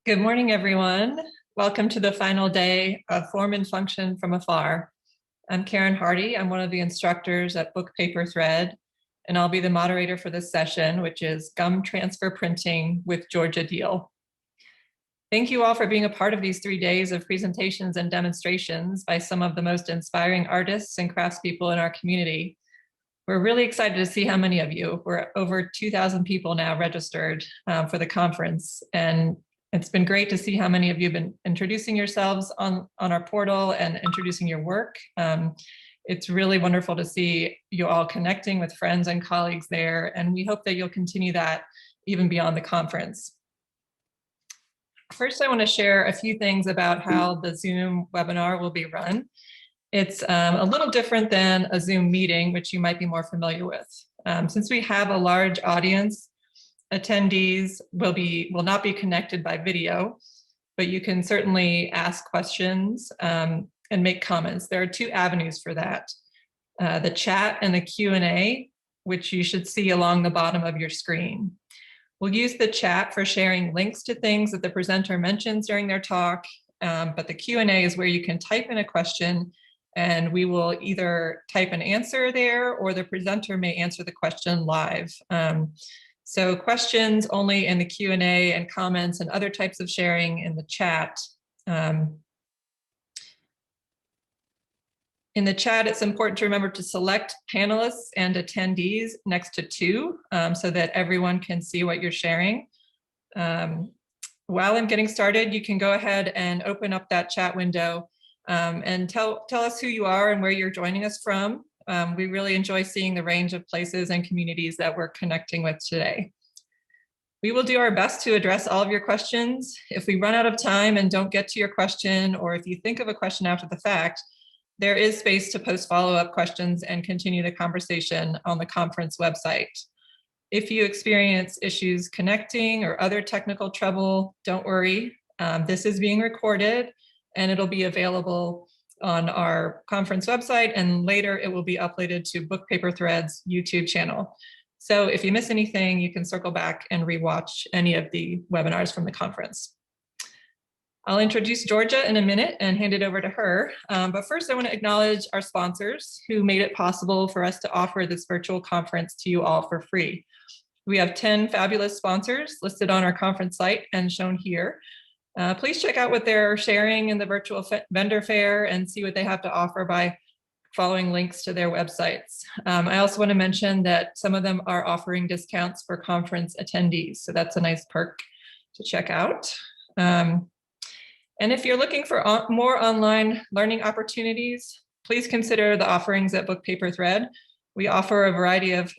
Good morning, everyone. Welcome to the final day of Form and Function from Afar. I'm Karen Hardy. I'm one of the instructors at Book Paper Thread, and I'll be the moderator for this session, which is Gum Transfer Printing with Georgia Deal. Thank you all for being a part of these 3 days of presentations and demonstrations by some of the most inspiring artists and craftspeople in our community. We're really excited to see how many of you. We're over 2,000 people now registered for the conference, and it's been great to see how many of you have been introducing yourselves on our portal and introducing your work. It's really wonderful to see you all connecting with friends and colleagues there, and we hope that you'll continue that even beyond the conference. First, I want to share a few things about how the Zoom webinar will be run. It's a little different than a Zoom meeting, which you might be more familiar with. Since we have a large audience, attendees will not be connected by video, but you can certainly ask questions and make comments. There are two avenues for that. The chat and the Q&A, which you should see along the bottom of your screen. We'll use the chat for sharing links to things that the presenter mentions during their talk, but the Q&A is where you can type in a question and we will either type an answer there or the presenter may answer the question live. So questions only in the Q&A and comments and other types of sharing in the chat. In the chat, it's important to remember to select panelists and attendees next to two so that everyone can see what you're sharing. While I'm getting started, you can go ahead and open up that chat window and tell us who you are and where you're joining us from. We really enjoy seeing the range of places and communities that we're connecting with today. We will do our best to address all of your questions. If we run out of time and don't get to your question, or if you think of a question after the fact, there is space to post follow-up questions and continue the conversation on the conference website. If you experience issues connecting or other technical trouble, don't worry. This is being recorded and it'll be available on our conference website, and later it will be uploaded to Book Paper Thread's YouTube channel. So if you miss anything, you can circle back and rewatch any of the webinars from the conference. I'll introduce Georgia in a minute and hand it over to her. But first I want to acknowledge our sponsors who made it possible for us to offer this virtual conference to you all for free. We have 10 fabulous sponsors listed on our conference site and shown here. Please check out what they're sharing in the virtual vendor fair and see what they have to offer by following links to their websites. I also want to mention that some of them are offering discounts for conference attendees, so that's a nice perk to check out. And if you're looking for more online learning opportunities, please consider the offerings at Book Paper Thread. We offer a variety of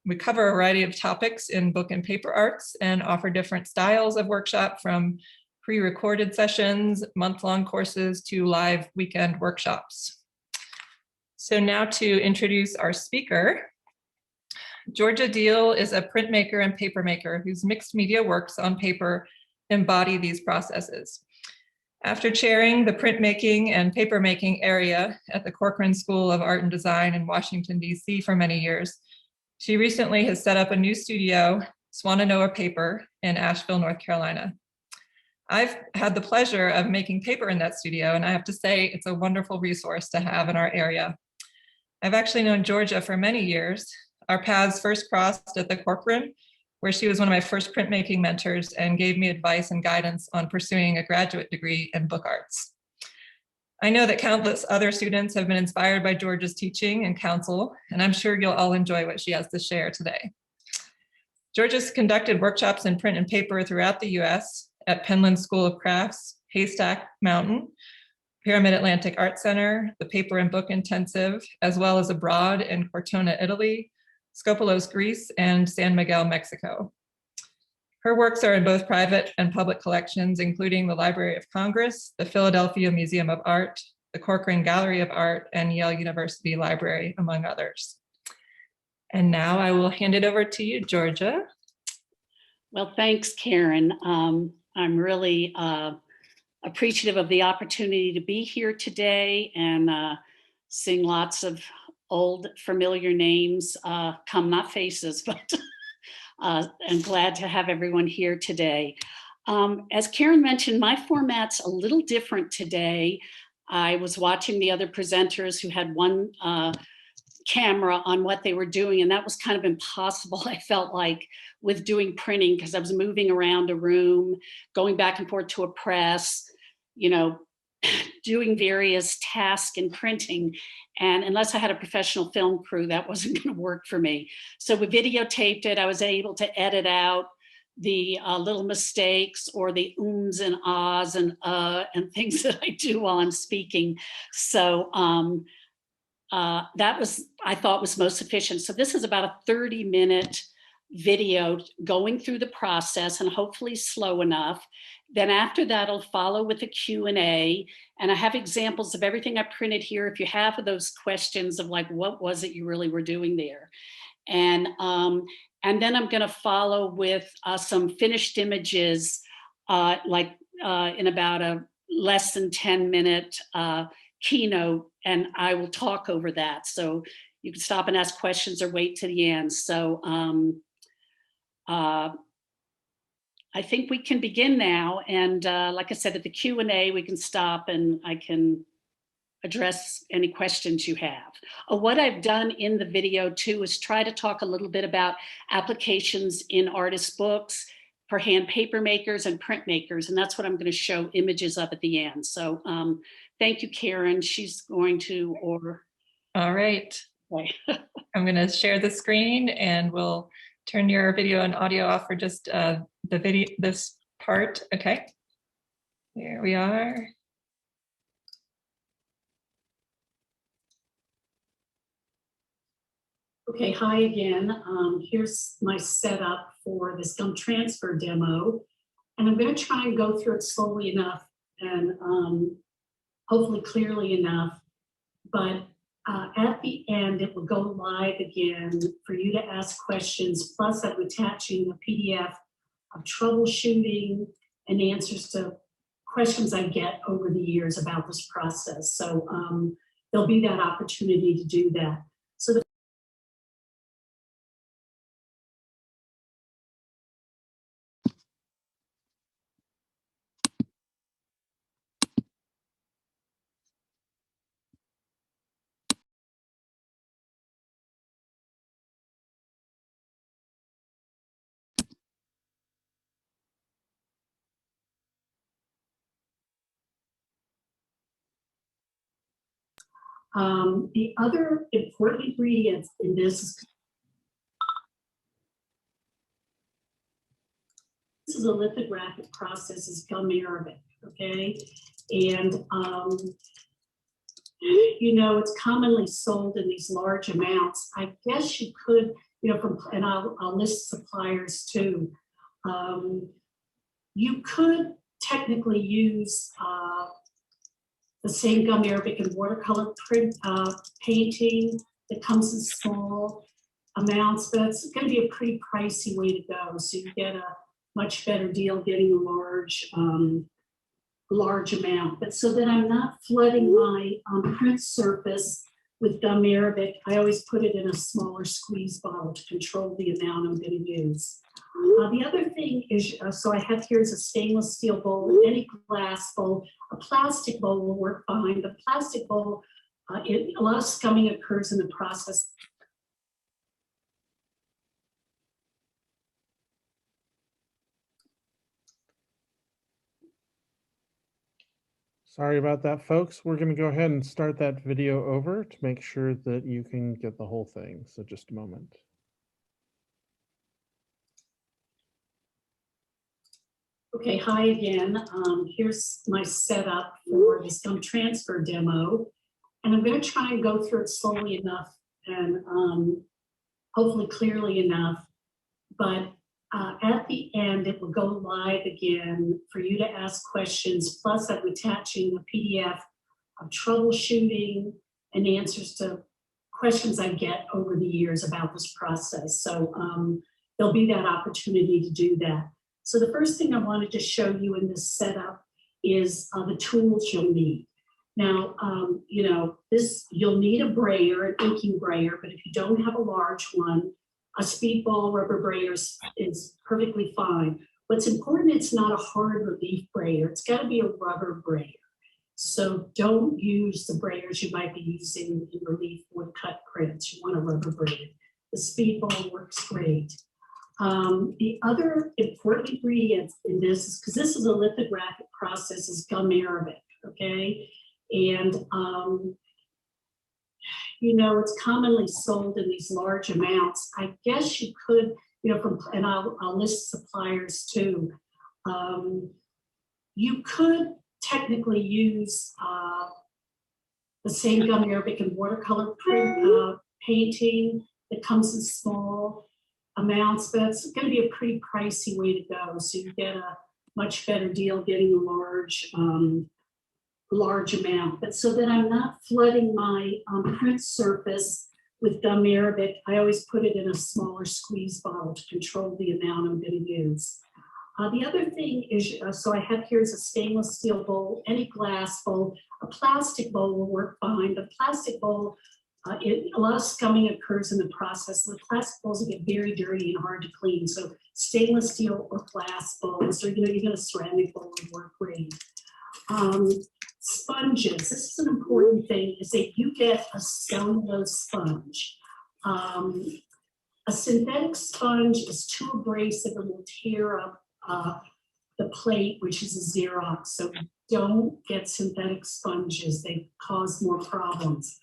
we cover a variety of topics in book and paper arts and offer different styles of workshop, from pre-recorded sessions, month-long courses, to live weekend workshops. So now to introduce our speaker. Georgia Deal is a printmaker and papermaker whose mixed media works on paper embody these processes. After chairing the printmaking and papermaking area at the Corcoran School of Art and Design in Washington, D.C. for many years, she recently has set up a new studio, Swananoa Paper, in Asheville, North Carolina. I've had the pleasure of making paper in that studio, and I have to say it's a wonderful resource to have in our area. I've actually known Georgia for many years. Our paths first crossed at the Corcoran, where she was one of my first printmaking mentors and gave me advice and guidance on pursuing a graduate degree in book arts. I know that countless other students have been inspired by Georgia's teaching and counsel, and I'm sure you'll all enjoy what she has to share today. Georgia's conducted workshops in print and paper throughout the US at Penland School of Crafts, Haystack Mountain, Pyramid Atlantic Art Center, the Paper and Book Intensive, as well as abroad in Cortona, Italy, Skopelos, Greece, and San Miguel, Mexico. Her works are in both private and public collections, including the Library of Congress, the Philadelphia Museum of Art, the Corcoran Gallery of Art, and Yale University Library, among others. And now I will hand it over to you, Georgia. Well, thanks, Karen. I'm really appreciative of the opportunity to be here today and seeing lots of old familiar names come, not faces, but I'm glad to have everyone here today. As Karen mentioned, my format's a little different today. I was watching the other presenters who had one camera on what they were doing, and that was kind of impossible, I felt like, with doing printing, because I was moving around a room, going back and forth to a press, you know, doing various tasks in printing. And unless I had a professional film crew, that wasn't going to work for me. So we videotaped it. I was able to edit out the little mistakes or the ums and ahs and things that I do while I'm speaking. So that was, I thought, was most efficient. So this is about a 30-minute video going through the process, and hopefully slow enough. Then after that, I'll follow with a Q&A, and I have examples of everything I printed here. If you have those questions of like, what was it you really were doing there? And then I'm going to follow with some finished images, in about a less than 10-minute keynote, and I will talk over that. So you can stop and ask questions or wait to the end. So I think we can begin now. And like I said, at the Q&A, we can stop and I can address any questions you have. What I've done in the video too is try to talk a little bit about applications in artist books for hand paper makers and printmakers. And that's what I'm going to show images of at the end. So thank you, Karen. She's going to, all right. Okay. I'm going to share the screen and we'll turn your video and audio off for just the video, this part. Okay. Here we are. Okay, hi again. Here's my setup for this gum transfer demo. And I'm going to try and go through it slowly enough and hopefully clearly enough. But at the end, it will go live again for you to ask questions. Plus, I'm attaching a PDF of troubleshooting and answers to questions I get over the years about this process. So there'll be that opportunity to do that. So the the other important ingredients in this is a lithographic process, is gum arabic, okay? And, you know, it's commonly sold in these large amounts. I guess you could, you know, and I'll list suppliers too. You could technically use the same gum arabic and watercolor print painting that comes in small amounts, but it's going to be a pretty pricey way to go. So you get a much better deal getting a large amount. But so that I'm not flooding my print surface with gum arabic, I always put it in a smaller squeeze bottle to control the amount I'm going to use. The other thing is, so I have here is a stainless steel bowl, any glass bowl. A plastic bowl will work fine. The plastic bowl, a lot of scumming occurs in the process. Sorry about that, folks. We're going to go ahead and start that video over to make sure that you can get the whole thing. So just a moment. Okay, hi again. Here's my setup for this gum transfer demo. And I'm going to try and go through it slowly enough and hopefully clearly enough. But at the end, it will go live again for you to ask questions. Plus, I'm attaching a PDF of troubleshooting and answers to questions I get over the years about this process. So there'll be that opportunity to do that. So the first thing I wanted to show you in this setup is the tools you'll need. Now, you know, you'll need a brayer, an inking brayer, but if you don't have a large one, a speedball rubber brayer is perfectly fine. What's important, it's not a hard relief brayer. It's got to be a rubber brayer. So don't use the brayers you might be using in relief woodcut prints. You want a rubber brayer. The Speedball works great. The other important ingredient in this is, because this is a lithographic process, is gum arabic, okay? And, you know, it's commonly sold in these large amounts. I guess you could, you know, and I'll list suppliers too. You could technically use the same gum arabic and watercolor print painting that comes in small amounts, but it's going to be a pretty pricey way to go. So you get a much better deal getting a large amount. But so that I'm not flooding my print surface with gum arabic, I always put it in a smaller squeeze bottle to control the amount I'm going to use. The other thing is, so I have here is a stainless steel bowl, any glass bowl. A plastic bowl will work fine, but plastic bowl, a lot of scumming occurs in the process. The plastic bowls will get very dirty and hard to clean. So stainless steel or glass bowls, or even a ceramic bowl would work great. Sponges, this is an important thing, is that you get a cellulose sponge. A synthetic sponge is too abrasive and will tear up the plate, which is a Xerox. So don't get synthetic sponges. They cause more problems.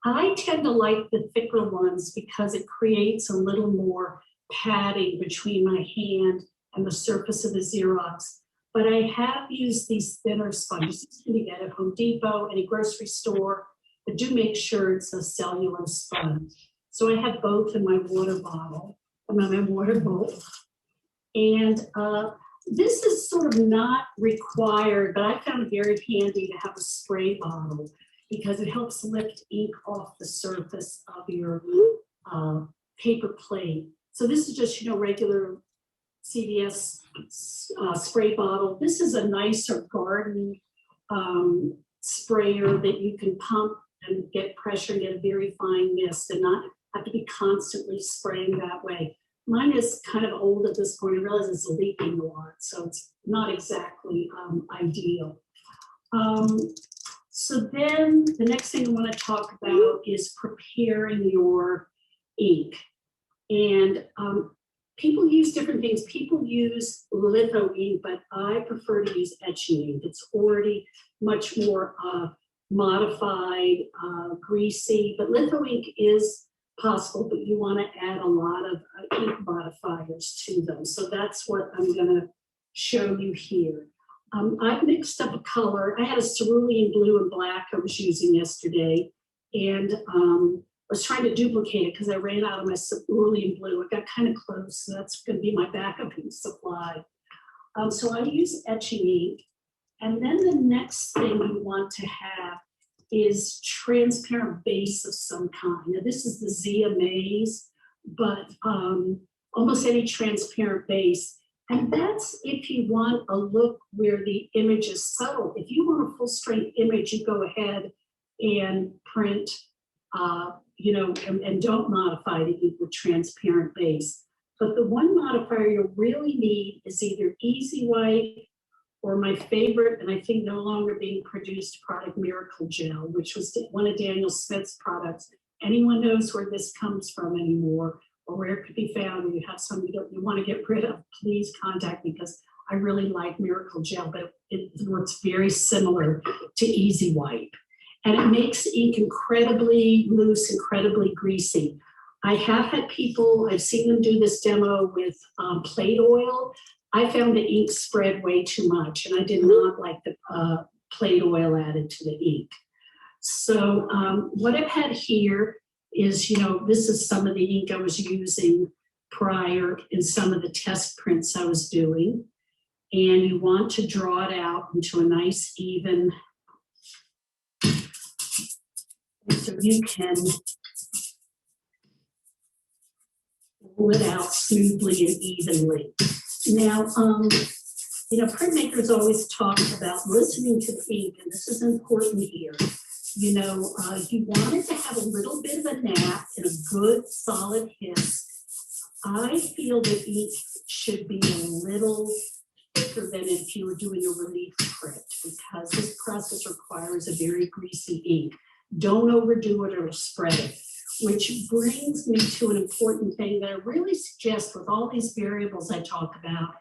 I tend to like the thicker ones because it creates a little more padding between my hand and the surface of the Xerox. But I have used these thinner sponges. You can get at Home Depot, any grocery store, but do make sure it's a cellulose sponge. So I have both in my water bottle, my water bowl. And this is sort of not required, but I found it very handy to have a spray bottle because it helps lift ink off the surface of your paper plate. So this is just, regular CVS spray bottle. This is a nicer garden sprayer that you can pump and get pressure and get a very fine mist and not have to be constantly spraying that way. Mine is kind of old at this point. I realize it's leaking a lot, so it's not exactly ideal. So then the next thing I want to talk about is preparing your ink. And people use different things. People use litho ink, but I prefer to use etching ink. It's already much more modified, greasy, but litho ink is possible, but you want to add a lot of ink modifiers to them. So that's what I'm going to show you here. I've mixed up a color. I had a cerulean blue and black I was using yesterday, and I was trying to duplicate it because I ran out of my cerulean blue. It got kind of close, so that's going to be my backup ink supply. So I use etching ink, and then the next thing you want to have is transparent base of some kind. Now this is the Zia Maze, but almost any transparent base. And that's if you want a look where the image is subtle. If you want a full strength image, you go ahead and print, and don't modify the ink with transparent base. But the one modifier you really need is either Easy White or my favorite, and I think no longer being produced product, Miracle Gel, which was one of Daniel Smith's products. Anyone knows where this comes from anymore, or where it could be found, and you have something you want to get rid of, please contact me, because I really like Miracle Gel, but it works very similar to Easy Wipe. And it makes ink incredibly loose, incredibly greasy. I have had people, I've seen them do this demo with plate oil. I found the ink spread way too much, and I did not like the plate oil added to the ink. So what I've had here is, this is some of the ink I was using prior in some of the test prints I was doing. And you want to draw it out into a nice even, so you can roll it out smoothly and evenly. Now, printmakers always talk about listening to the ink, and this is important here. You want it to have a little bit of a nap and a good solid hiss. I feel that ink should be a little thicker than if you were doing a relief print, because this process requires a very greasy ink. Don't overdo it or it'll spread it. Which brings me to an important thing that I really suggest with all these variables I talk about,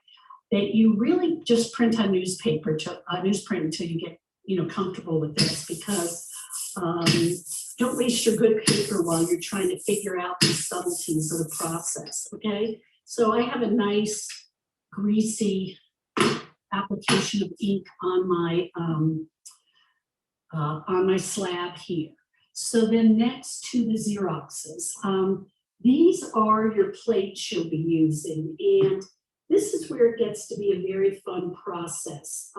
that you really just print on newspaper, newsprint until you get comfortable with this, because don't waste your good paper while you're trying to figure out the subtleties of the process, okay? So I have a nice greasy application of ink on my slab here. So then next to the Xeroxes, these are your plates you'll be using, and this is where it gets to be a very fun process.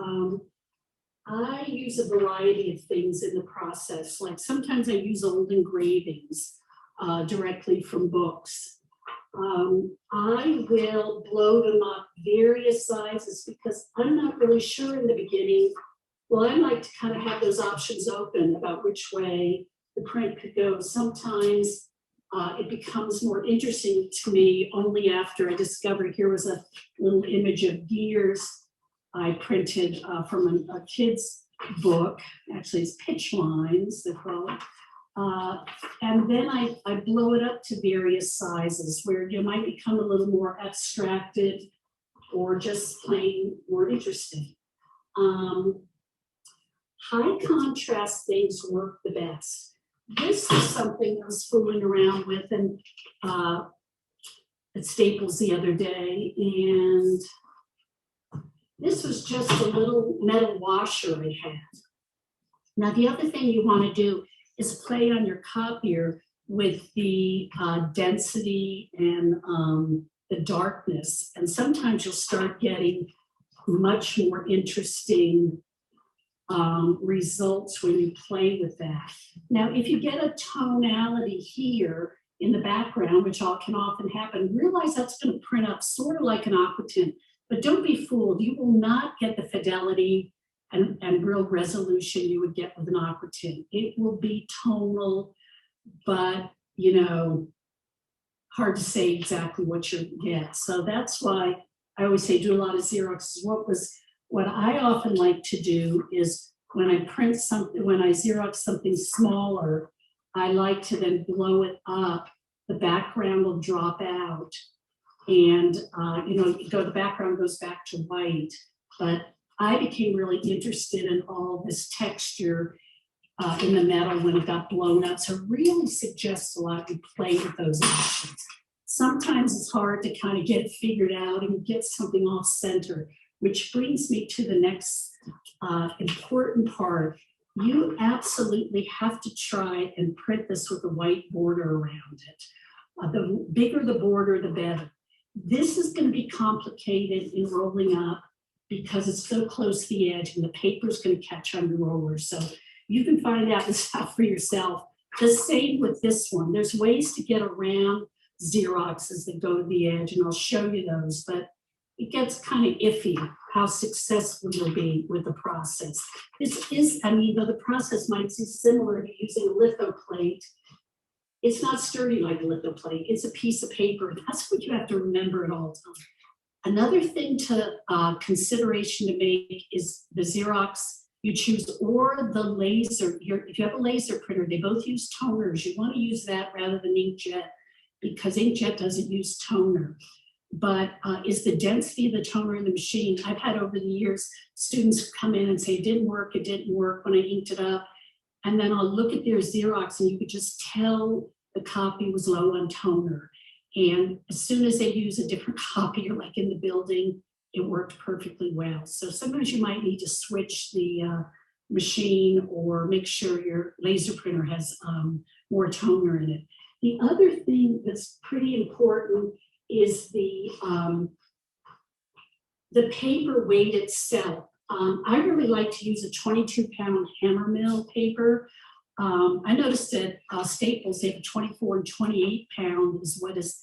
I use a variety of things in the process. Like sometimes I use old engravings directly from books. I will blow them up various sizes because I'm not really sure in the beginning. Well, I like to kind of have those options open about which way the print could go. Sometimes it becomes more interesting to me only after I discovered here was a little image of gears I printed from a kid's book. Actually, it's pitch lines, they call it. And then I blow it up to various sizes where you might become a little more abstracted or just plain more interesting. High contrast things work the best. This is something I was fooling around with and at Staples the other day, and this was just a little metal washer I had. Now the other thing you want to do is play on your copier with the density and the darkness, and sometimes you'll start getting much more interesting results when you play with that. Now, if you get a tonality here in the background, which can often happen, realize that's going to print up sort of like an aqua tint, but don't be fooled. You will not get the fidelity and real resolution you would get with an aqua tint. It will be tonal, but hard to say exactly what you get. So that's why I always say do a lot of Xerox. What I often like to do is when I print something, when I Xerox something smaller, I like to then blow it up. The background will drop out, and the background goes back to white. But I became really interested in all this texture in the metal when it got blown up. So it really suggests a lot to play with those options. Sometimes it's hard to kind of get it figured out and get something off center, which brings me to the next important part. You absolutely have to try and print this with a white border around it. The bigger the border, the better. This is going to be complicated in rolling up because it's so close to the edge and the paper is going to catch on your roller. So you can find out this out for yourself. The same with this one. There's ways to get around Xeroxes that go to the edge, and I'll show you those, but it gets kind of iffy how successful you'll be with the process. This is, though the process might be similar to using a litho plate, it's not sturdy like a litho plate. It's a piece of paper. That's what you have to remember at all times. Another thing to consideration to make is the Xerox you choose or the laser. If you have a laser printer, they both use toners. You want to use that rather than inkjet because inkjet doesn't use toner. But is the density of the toner in the machine. I've had over the years students come in and say it didn't work when I inked it up. And then I'll look at their Xerox and you could just tell the copy was low on toner. And as soon as they use a different copier, like in the building, it worked perfectly well. So sometimes you might need to switch the machine or make sure your laser printer has more toner in it. The other thing that's pretty important is the paper weight itself. I really like to use a 22-pound hammer mill paper. I noticed that Staples, they have a 24 and 28 pound is what is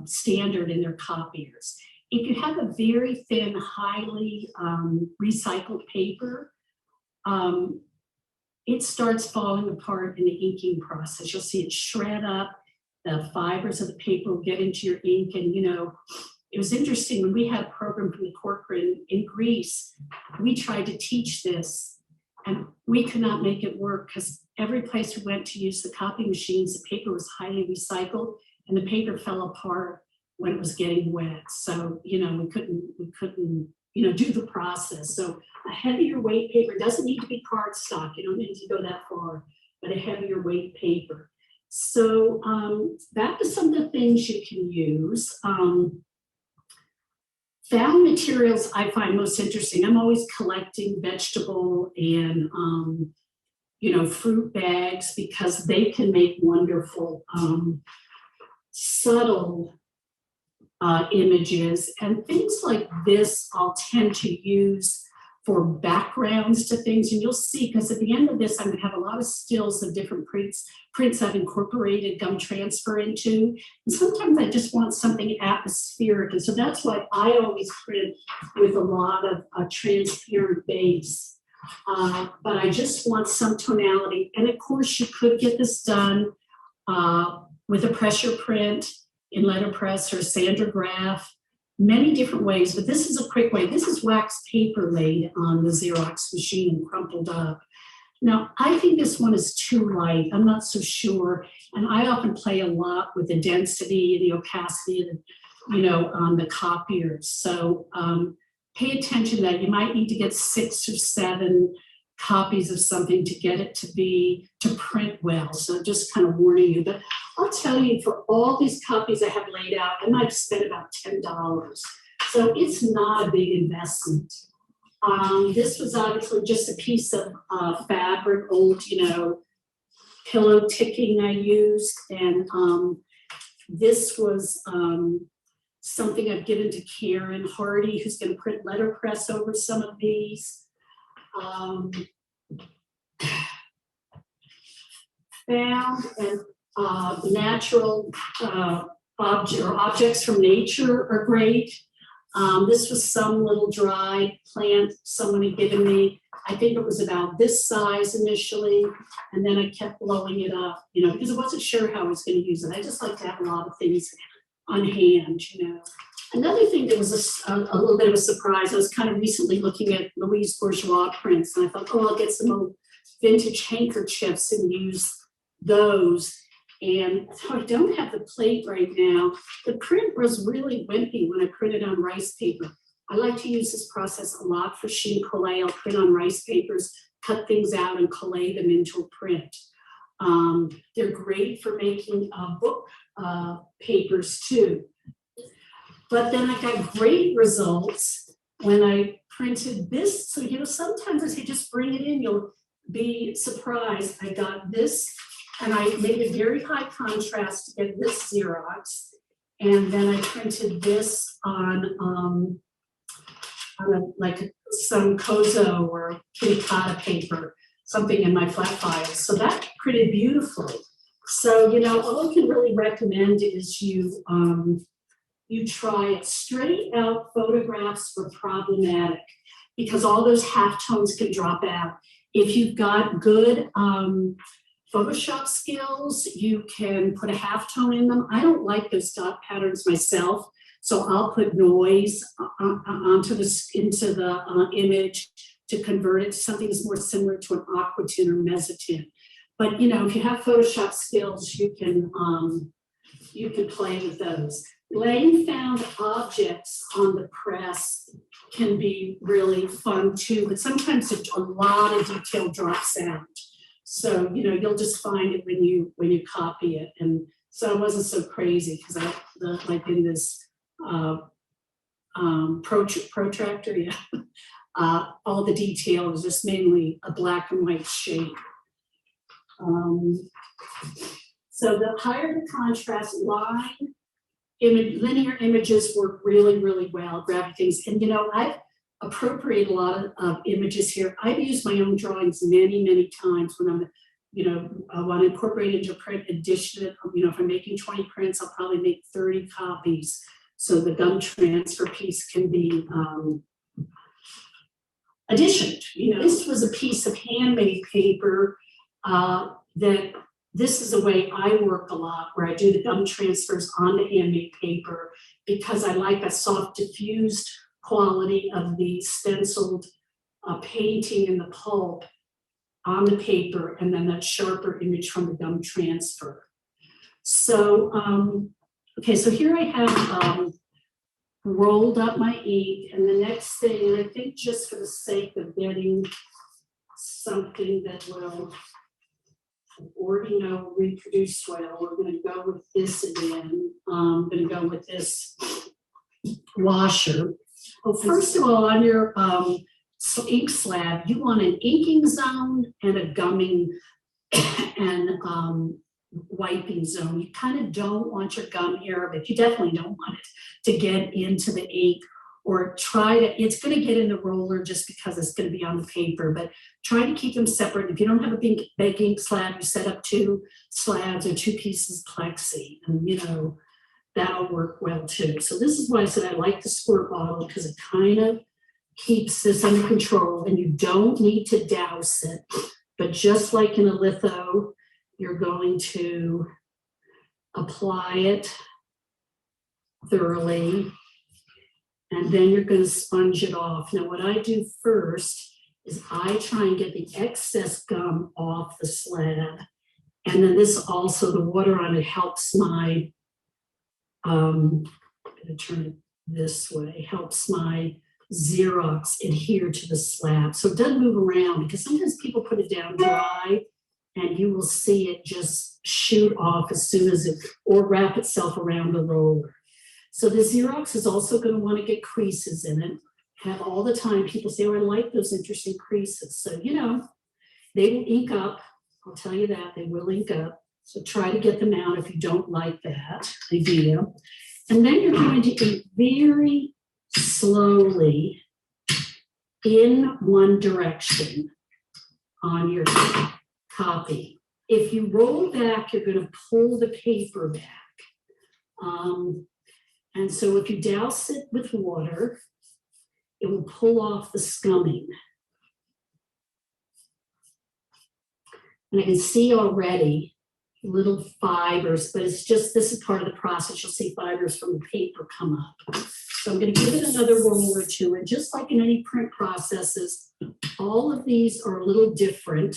standard in their copiers. If you have a very thin, highly recycled paper, it starts falling apart in the inking process. You'll see it shred up. the fibers of the paper will get into your ink. And, you know, it was interesting when we had a program from the Corcoran in Greece, we tried to teach this and we could not make it work because every place we went to use the copy machines, the paper was highly recycled and the paper fell apart when it was getting wet. So, you know, we couldn't, you know, do the process. So a heavier weight paper doesn't need to be cardstock. You don't need to go that far, but a heavier weight paper. So back to some of the things you can use. Found materials I find most interesting. I'm always collecting vegetable and you know, fruit bags because they can make wonderful subtle images, and things like this I'll tend to use for backgrounds to things. And you'll see, because at the end of this, I'm gonna have a lot of stills of different prints I've incorporated gum transfer into. And sometimes I just want something atmospheric. And so that's why I always print with a lot of a transparent base. But I just want some tonality. And of course you could get this done with a pressure print in letterpress or Xerograph, many different ways, but this is a quick way. This is wax paper laid on the Xerox machine and crumpled up. Now, I think this one is too light. I'm not so sure. And I often play a lot with the density, the opacity, you know, on the copiers. So pay attention that you might need to get 6 or 7 copies of something to get it to print well. So just kind of warning you, but I'll tell you, for all these copies I have laid out, I might have spent about $10. So it's not a big investment. This was obviously just a piece of fabric, old, you know, pillow ticking I used. And this was something I've given to Karen Hardy, who's going to print letterpress over some of these. Found and natural objects from nature are great. This was some little dried plant someone had given me. I think it was about this size initially, and then I kept blowing it up, you know, because I wasn't sure how I was going to use it. I just like to have a lot of things on hand, you know. Another thing that was a little bit of a surprise, I was kind of recently looking at Louise Bourgeois prints, and I thought, oh, I'll get some old vintage handkerchiefs and use those. And so I don't have the plate right now. The print was really wimpy when I printed on rice paper. I like to use this process a lot for sheet collé. I'll print on rice papers, cut things out and collé them into a print. They're great for making book papers too. But then I got great results when I printed this. So, you know, sometimes as you just bring it in, you'll be surprised. I got this and I made a very high contrast to get this Xerox. And then I printed this on like some Kozo or Kinikata paper, something in my flat files. So that printed beautifully. So, you know, all I can really recommend is you try it. Straight out photographs were problematic because all those halftones can drop out. If you've got good Photoshop skills, you can put a halftone in them. I don't like those dot patterns myself, so I'll put noise into the image to convert it to something that's more similar to an aquatint or mezzotint. But you know, if you have Photoshop skills, you can play with those. Laying found objects on the press can be really fun too, but sometimes a lot of detail drops out. So, you know, you'll just find it when you copy it. And so it wasn't so crazy because like in this protractor, yeah, all the detail was just mainly a black and white shape. So the higher the contrast line, linear images work really, really well, grabbing things. And, you know, I've appropriated a lot of images here. I've used my own drawings many, many times when I'm, you know, want to incorporate into a print edition. You know, if I'm making 20 prints, I'll probably make 30 copies. So the gum transfer piece can be additioned. You know, this was a piece of handmade paper that this is a way I work a lot, where I do the gum transfers on the handmade paper, because I like a soft diffused quality of the stenciled painting in the pulp on the paper, and then that sharper image from the gum transfer. So, okay, so here I have rolled up my ink, and the next thing, and I think just for the sake of getting something that will, already know, reproduce well, we're going to go with this again. I'm going to go with this washer. Well, first of all, on your ink slab, you want an inking zone and a gumming and wiping zone. You kind of don't want your gum here, but you definitely don't want it to get into the ink, or try to, it's going to get in the roller just because it's going to be on the paper, but try to keep them separate. If you don't have a big ink slab, you set up 2 slabs or 2 pieces of plexi, and you know, that'll work well too. So this is why I said I like the squirt bottle, because it kind of keeps this under control, and you don't need to douse it. But just like in a litho, you're going to apply it thoroughly, and then you're going to sponge it off. Now, what I do first is I try and get the excess gum off the slab. And then this also, the water on it helps my, I'm going to turn it this way, helps my Xerox adhere to the slab. So it doesn't move around, because sometimes people put it down dry and you will see it just shoot off as soon as it, or wrap itself around the roller. So the Xerox is also going to want to get creases in it. Have all the time people say, oh, I like those interesting creases. So, you know, they will ink up. I'll tell you that, they will ink up. So try to get them out if you don't like that idea. And then you're going to ink very slowly in one direction on your copy. If you roll back, you're going to pull the paper back. And so if you douse it with water, it will pull off the scumming. And I can see already little fibers, but it's just, this is part of the process. You'll see fibers from the paper come up. So I'm going to give it another roll or two. And just like in any print processes, all of these are a little different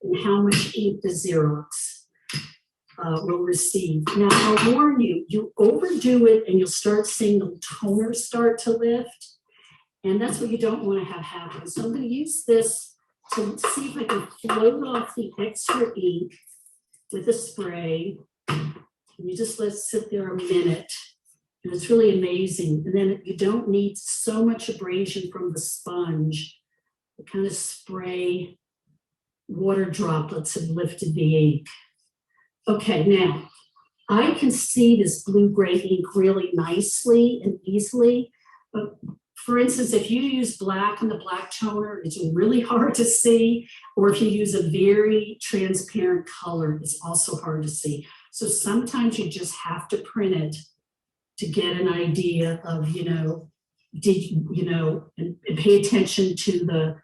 in how much ink the Xerox will receive. Now, I'll warn you, you overdo it and you'll start seeing the toner start to lift. And that's what you don't want to have happen. So I'm going to use this to see if I can float off the extra ink with a spray. And you just let it sit there a minute. And it's really amazing. And then you don't need so much abrasion from the sponge. You kind of spray water droplets have lifted the ink. Okay, now I can see this blue-gray ink really nicely and easily. But for instance, if you use black in the black toner, it's really hard to see. Or if you use a very transparent color, it's also hard to see. So sometimes you just have to print it to get an idea of, and pay attention to the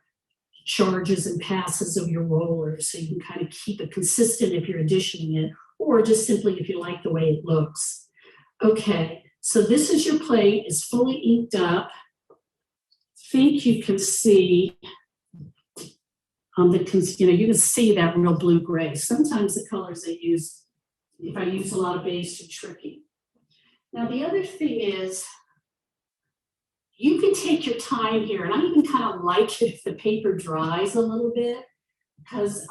charges and passes of your roller, so you can kind of keep it consistent if you're additioning it, or just simply if you like the way it looks. Okay, so this is your plate. It's fully inked up. I think you can see you can see that real blue-gray. Sometimes the colors they use, if I use a lot of base, are tricky. Now the other thing is, you can take your time here, and I even kind of like it if the paper dries a little bit, because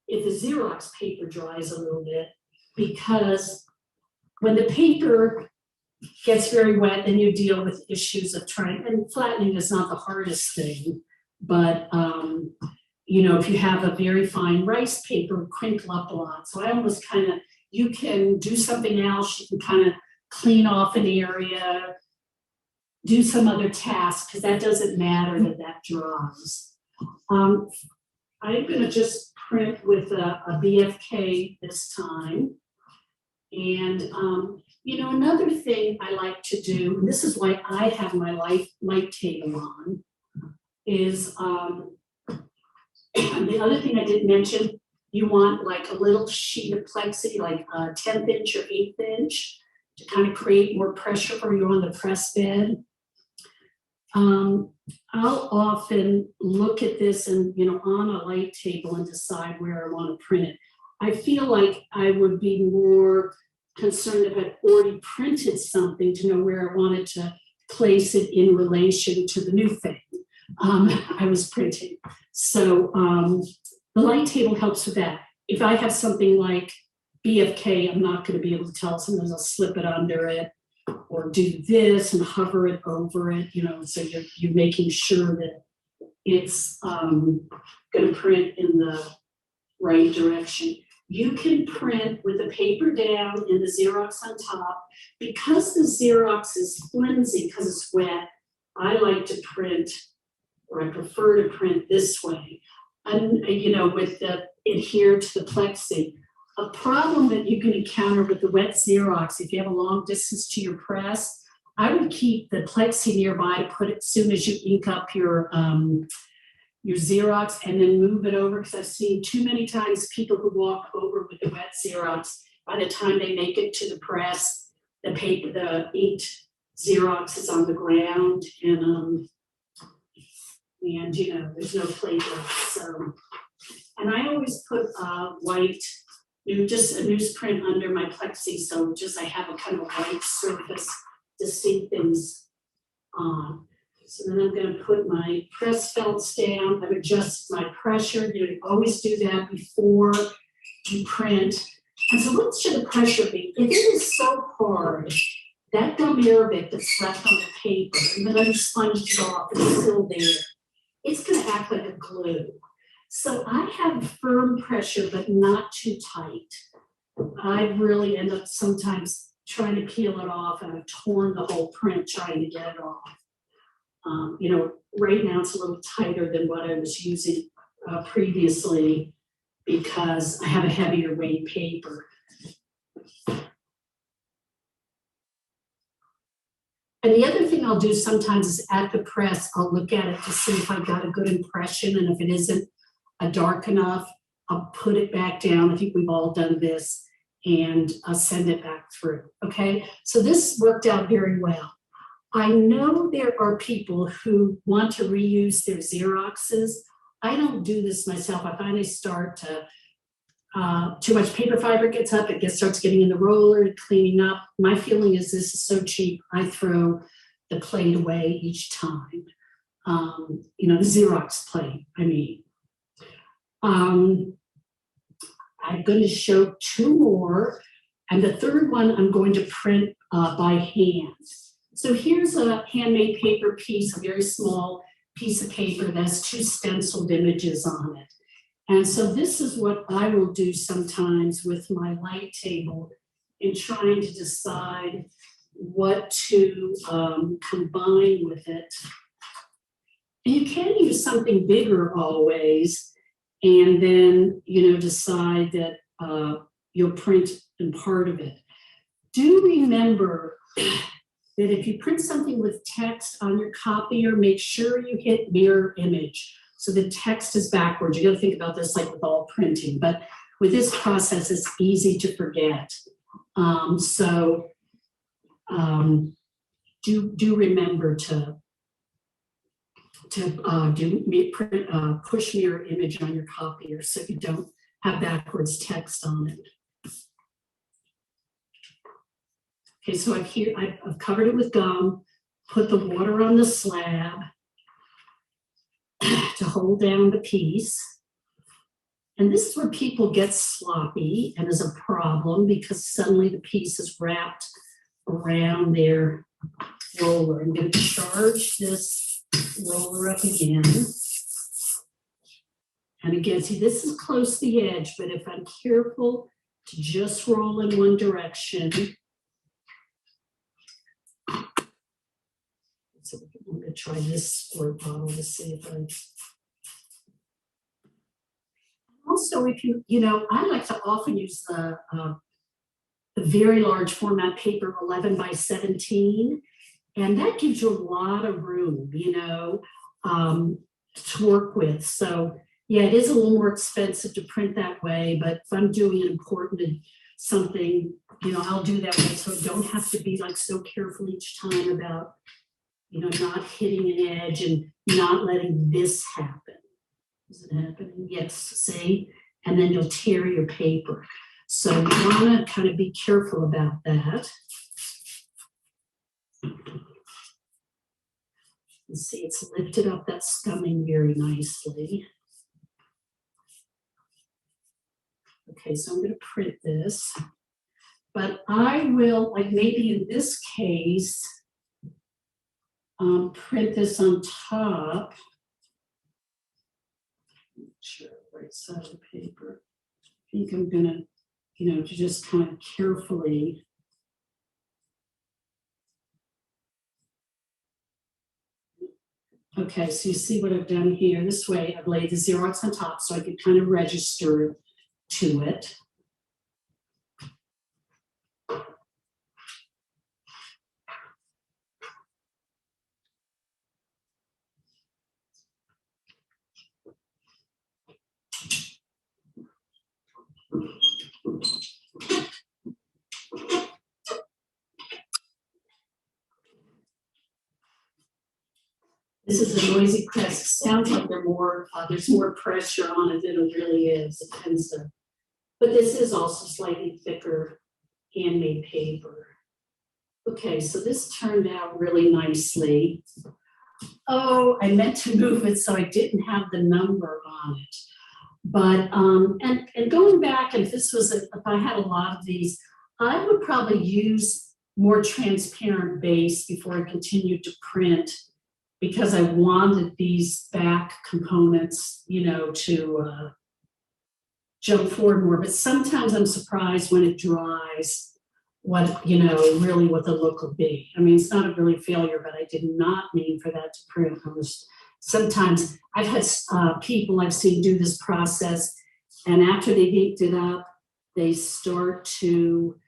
if the Xerox paper dries a little bit, because when the paper gets very wet, then you deal with issues of trying, and flattening is not the hardest thing, but if you have a very fine rice paper, crinkle up a lot. So I almost kind of, you can do something else, you can kind of clean off an area, do some other task, because that doesn't matter that dries. I'm going to just print with a BFK this time. And, another thing I like to do, and this is why I have my light table on, is the other thing I didn't mention, you want like a little sheet of plexi, like a 10th inch or 8th inch, to kind of create more pressure for you on the press bed. I'll often look at this and, on a light table and decide where I want to print it. I feel like I would be more concerned if I'd already printed something to know where I wanted to place it in relation to the new thing I was printing. So the light table helps with that. If I have something like BFK, I'm not going to be able to tell. Sometimes I'll slip it under it or do this and hover it over it, so you're making sure that it's going to print in the right direction. You can print with the paper down and the Xerox on top. Because the Xerox is flimsy, because it's wet, I like to print, or I prefer to print this way, and with the adhere to the plexi. A problem that you can encounter with the wet Xerox, if you have a long distance to your press, I would keep the plexi nearby to put it as soon as you ink up your Xerox and then move it over, because I've seen too many times people who walk over with the wet Xerox, by the time they make it to the press, the inked Xerox is on the ground, and there's no plate left. So, and I always put white, just a newsprint under my plexi, so I have a kind of white surface to see things on. So then I'm going to put my press felts down. I've adjusted my pressure. You always do that before you print. And so what should the pressure be? If it is so hard, that gum arabic that's left on the paper, and then I sponged it off, it's still there. It's going to act like a glue. So I have firm pressure, but not too tight. I really end up sometimes trying to peel it off, and I've torn the whole print trying to get it off. Right now it's a little tighter than what I was using previously because I have a heavier weight paper. And the other thing I'll do sometimes is at the press, I'll look at it to see if I got a good impression, and if it isn't dark enough, I'll put it back down. I think we've all done this, and I'll send it back through, okay? So this worked out very well. I know there are people who want to reuse their Xeroxes. I don't do this myself. I find I start to, too much paper fiber gets up, it starts getting in the roller, cleaning up. My feeling is this is so cheap, I throw the plate away each time. The Xerox plate, I mean. I'm going to show two more, and the third one I'm going to print by hand. So here's a handmade paper piece, a very small piece of paper that has two stenciled images on it. And so this is what I will do sometimes with my light table in trying to decide what to combine with it. And you can use something bigger always, and then, decide that you'll print in part of it. Do remember that if you print something with text on your copier, make sure you hit mirror image. So the text is backwards. You got to think about this like with all printing, but with this process, it's easy to forget. Do remember to push mirror image on your copier so you don't have backwards text on it. Okay, so I've covered it with gum, put the water on the slab to hold down the piece. And this is where people get sloppy and is a problem because suddenly the piece is wrapped around their roller. I'm going to charge this roller up again. And again, see, this is close to the edge, but if I'm careful to just roll in one direction, so I'm going to try this squirt bottle to see if I. Also, if I like to often use the very large format paper, 11 by 17, and that gives you a lot of room, to work with. So Yeah, it is a little more expensive to print that way, but if I'm doing an important something, you know, I'll do that way, so I don't have to be like so careful each time about, you know, not hitting an edge and not letting this happen. Is it happening? Yes, see? And then you'll tear your paper. So you want to kind of be careful about that. You see, it's lifted up that scumming very nicely. Okay, so I'm going to print this, but I will, like maybe in this case, print this on top. Sure, right side of the paper. I think I'm going to, you know, to just kind of carefully. Okay, so you see what I've done here. This way I've laid the Xerox on top so I could kind of register to it. This is a noisy press. It sounds like there's more pressure on it than it really is. It tends to, but this is also slightly thicker handmade paper. Okay, so this turned out really nicely. Oh, I meant to move it so I didn't have the number on it. But, and going back, if this was, if I had a lot of these, I would probably use more transparent base before I continued to print, because I wanted these back components, you know, to jump forward more. But sometimes I'm surprised when it dries what, you know, really what the look will be. I mean, it's not a really failure, but I did not mean for that to print. Sometimes I've had people I've seen do this process, and after they inked it up, they start to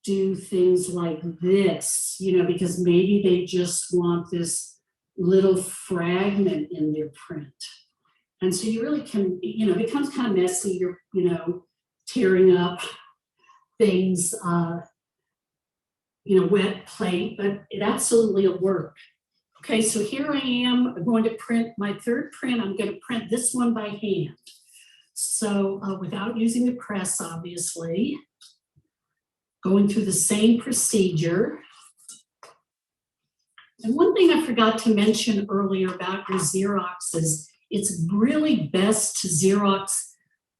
do things like this, you know, because maybe they just want this little fragment in their print. And so you really can, you know, it becomes kind of messy. You're, you know, tearing up things, you know, wet plate, but it absolutely will work. Okay, so here I am. I'm going to print my third print. I'm going to print this one by hand. So without using the press, obviously, going through the same procedure. And one thing I forgot to mention earlier about your Xerox is it's really best to Xerox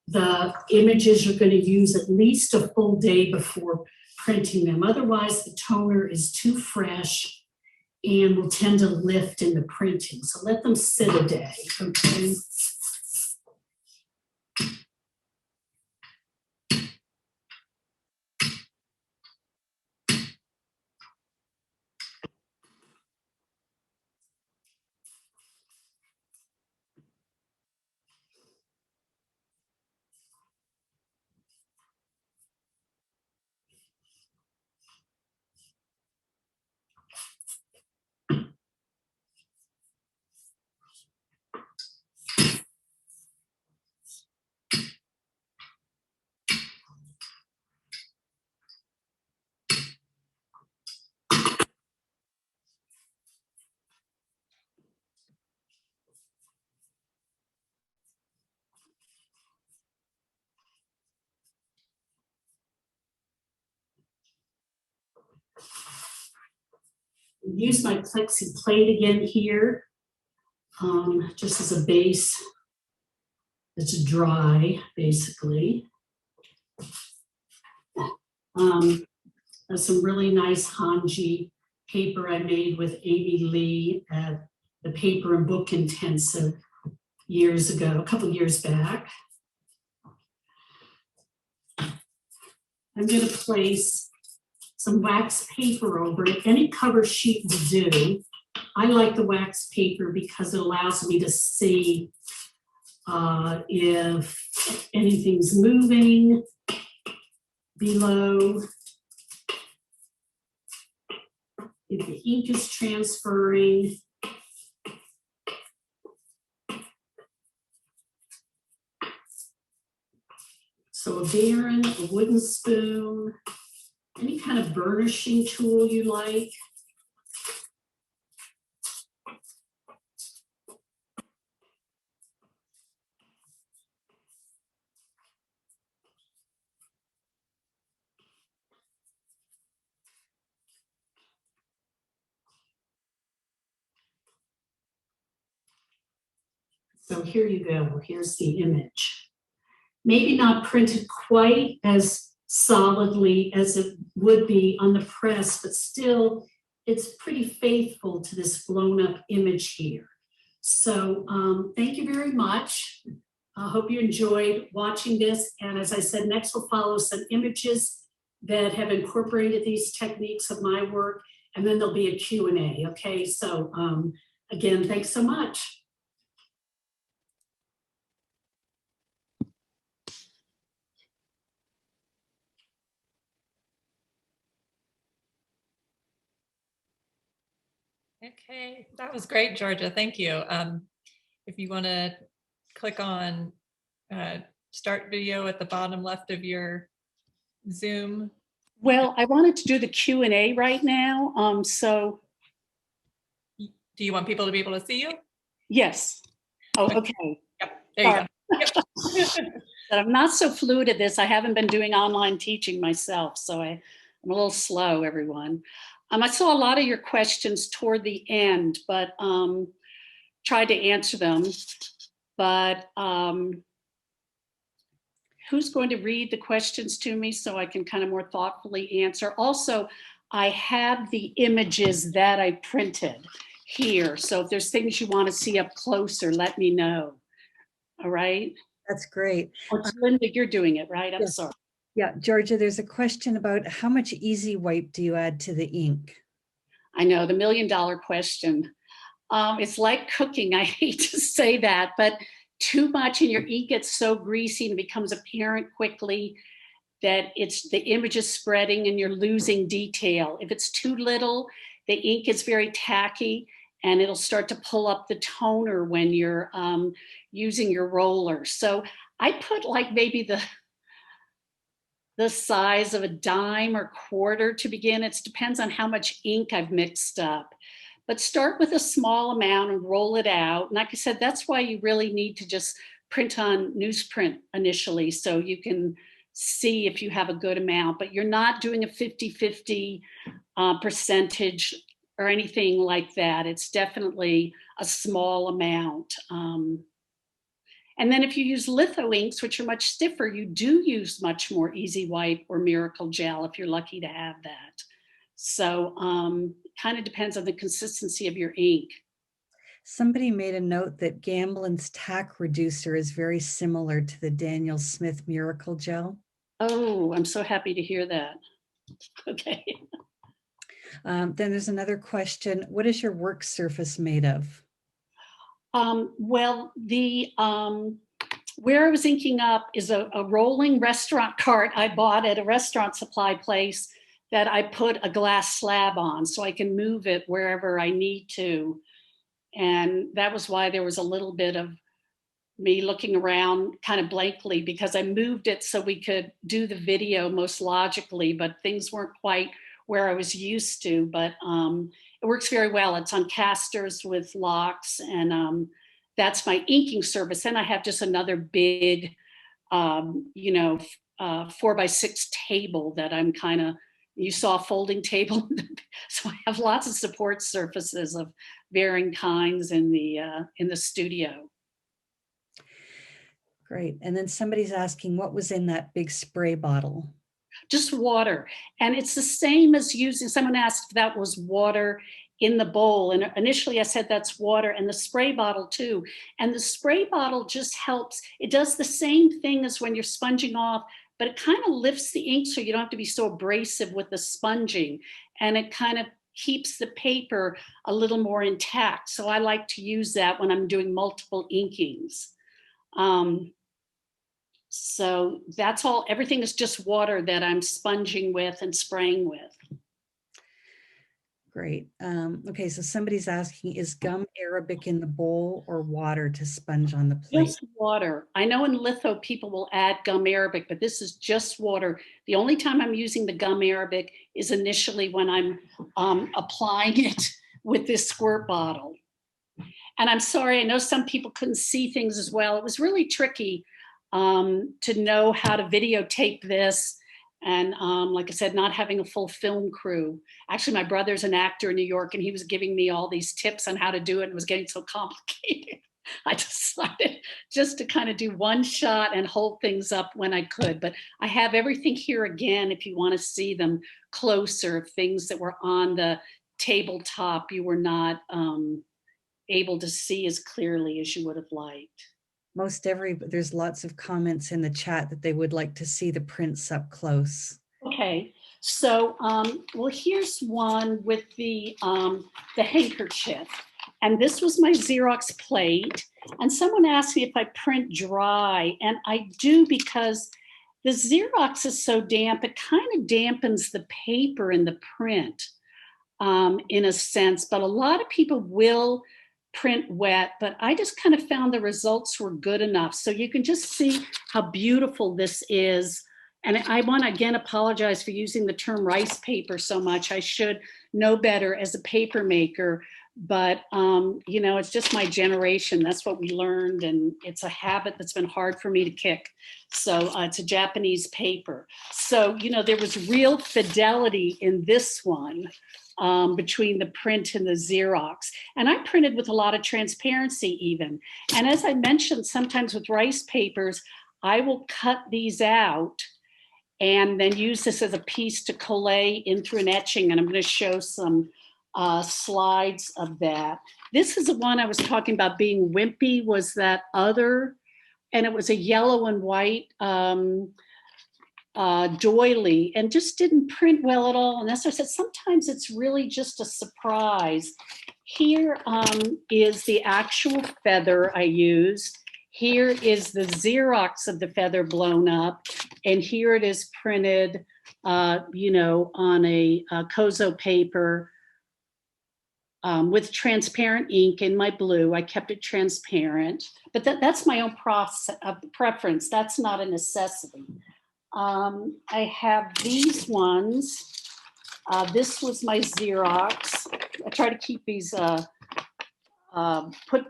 the images you're going to use at least a full day before printing them. Otherwise, the toner is too fresh and will tend to lift in the printing. So let them sit a day, okay? Use my plexi plate again here, just as a base. It's dry, basically. There's some really nice Hanji paper I made with Amy Lee at the Paper and Book Intensive years ago, a couple years back. I'm going to place some wax paper over it. Any cover sheet will do. I like the wax paper because it allows me to see if anything's moving below, if the ink is transferring. So a baron, a wooden spoon, any kind of burnishing tool you like. So here you go. Here's the image. Maybe not printed quite as solidly as it would be on the press, but still it's pretty faithful to this blown up image here. So thank you very much. I hope you enjoyed watching this. And as I said, next we'll follow some images that have incorporated these techniques of my work, and then there'll be a Q&A, okay? So again, thanks so much. Okay, that was great, Georgia. Thank you. If you want to click on start video at the bottom left of your Zoom. Well, I wanted to do the Q&A right now. So Do you want people to be able to see you? yes. Oh, okay. Yep, there you go. Yep. But I'm not so fluid at this. I haven't been doing online teaching myself, so I'm a little slow, everyone. I saw a lot of your questions toward the end, but tried to answer them. But who's going to read the questions to me so I can kind of more thoughtfully answer? Also, I have the images that I printed here. So if there's things you want to see up closer, let me know. All right. That's great. Linda, you're doing it, right? I'm Yes. sorry. Yeah, Georgia, there's a question about how much easy wipe do you add to the ink? I know, the $1 million question. It's like cooking. I hate to say that, but too much and your ink gets so greasy and becomes apparent quickly that the image is spreading and you're losing detail. If it's too little, the ink is very tacky and it'll start to pull up the toner when you're using your roller. So I put like maybe the size of a dime or quarter to begin. It depends on how much ink I've mixed up. But start with a small amount and roll it out. And like I said, that's why you really need to just print on newsprint initially so you can see if you have a good amount. But you're not doing a 50-50 percentage or anything like that. It's definitely a small amount. And then if you use litho inks, which are much stiffer, you do use much more Easy Wipe or Miracle Gel if you're lucky to have that. So kind of depends on the consistency of your ink. Somebody made a note that Gamblin's tack reducer is very similar to the Daniel Smith Miracle Gel. Oh, I'm so happy to hear that. Okay. Then there's another question. What is your work surface made of? Well, where I was inking up is a rolling restaurant cart I bought at a restaurant supply place that I put a glass slab on so I can move it wherever I need to. And that was why there was a little bit of me looking around kind of blankly because I moved it so we could do the video most logically, but things weren't quite where I was used to, but it works very well. It's on casters with locks and that's my inking surface. And I have just another big, 4x6 table that I'm kind of, you saw a folding table. So I have lots of support surfaces of varying kinds in the studio. Great. And then somebody's asking what was in that big spray bottle? Just water. And it's the same as someone asked if that was water in the bowl. And initially I said that's water, and the spray bottle too. And the spray bottle just helps. It does the same thing as when you're sponging off, but it kind of lifts the ink so you don't have to be so abrasive with the sponging. And it kind of keeps the paper a little more intact. So I like to use that when I'm doing multiple inkings. So that's all, everything is just water that I'm sponging with and spraying with. Great. Okay, so somebody's asking, is gum Arabic in the bowl or water to sponge on the plate? Just water. I know in litho people will add gum Arabic, but this is just water. The only time I'm using the gum Arabic is initially when I'm applying it with this squirt bottle. And I'm sorry, I know some people couldn't see things as well. It was really tricky to know how to videotape this. And like I said, not having a full film crew. Actually, my brother's an actor in New York, and he was giving me all these tips on how to do it, and it was getting so complicated. I decided just to kind of do one shot and hold things up when I could. But I have everything here again if you want to see them closer, things that were on the tabletop you were not able to see as clearly as you would have liked. There's lots of comments in the chat that they would like to see the prints up close. Okay, so well, here's one with the handkerchief. And this was my Xerox plate. And someone asked me if I print dry, and I do, because the Xerox is so damp, it kind of dampens the paper in the print in a sense, but a lot of people will print wet, but I just kind of found the results were good enough. So you can just see how beautiful this is. And I want to again apologize for using the term rice paper so much. I should know better as a paper maker, but you know, it's just my generation. That's what we learned, and it's a habit that's been hard for me to kick. So it's a Japanese paper. So, you know, there was real fidelity in this one. Between the print and the Xerox. And I printed with a lot of transparency even. And as I mentioned, sometimes with rice papers, I will cut these out and then use this as a piece to collate in through an etching. And I'm going to show some slides of that. This is the one I was talking about being wimpy, was that other, and it was a yellow and white doily, and just didn't print well at all. And as I said, sometimes it's really just a surprise. Here is the actual feather I used. Here is the Xerox of the feather blown up. And here it is printed, you know, on a Kozo paper with transparent ink in my blue. I kept it transparent, but that's my own preference. That's not a necessity. I have these ones. This was my Xerox. I try to keep these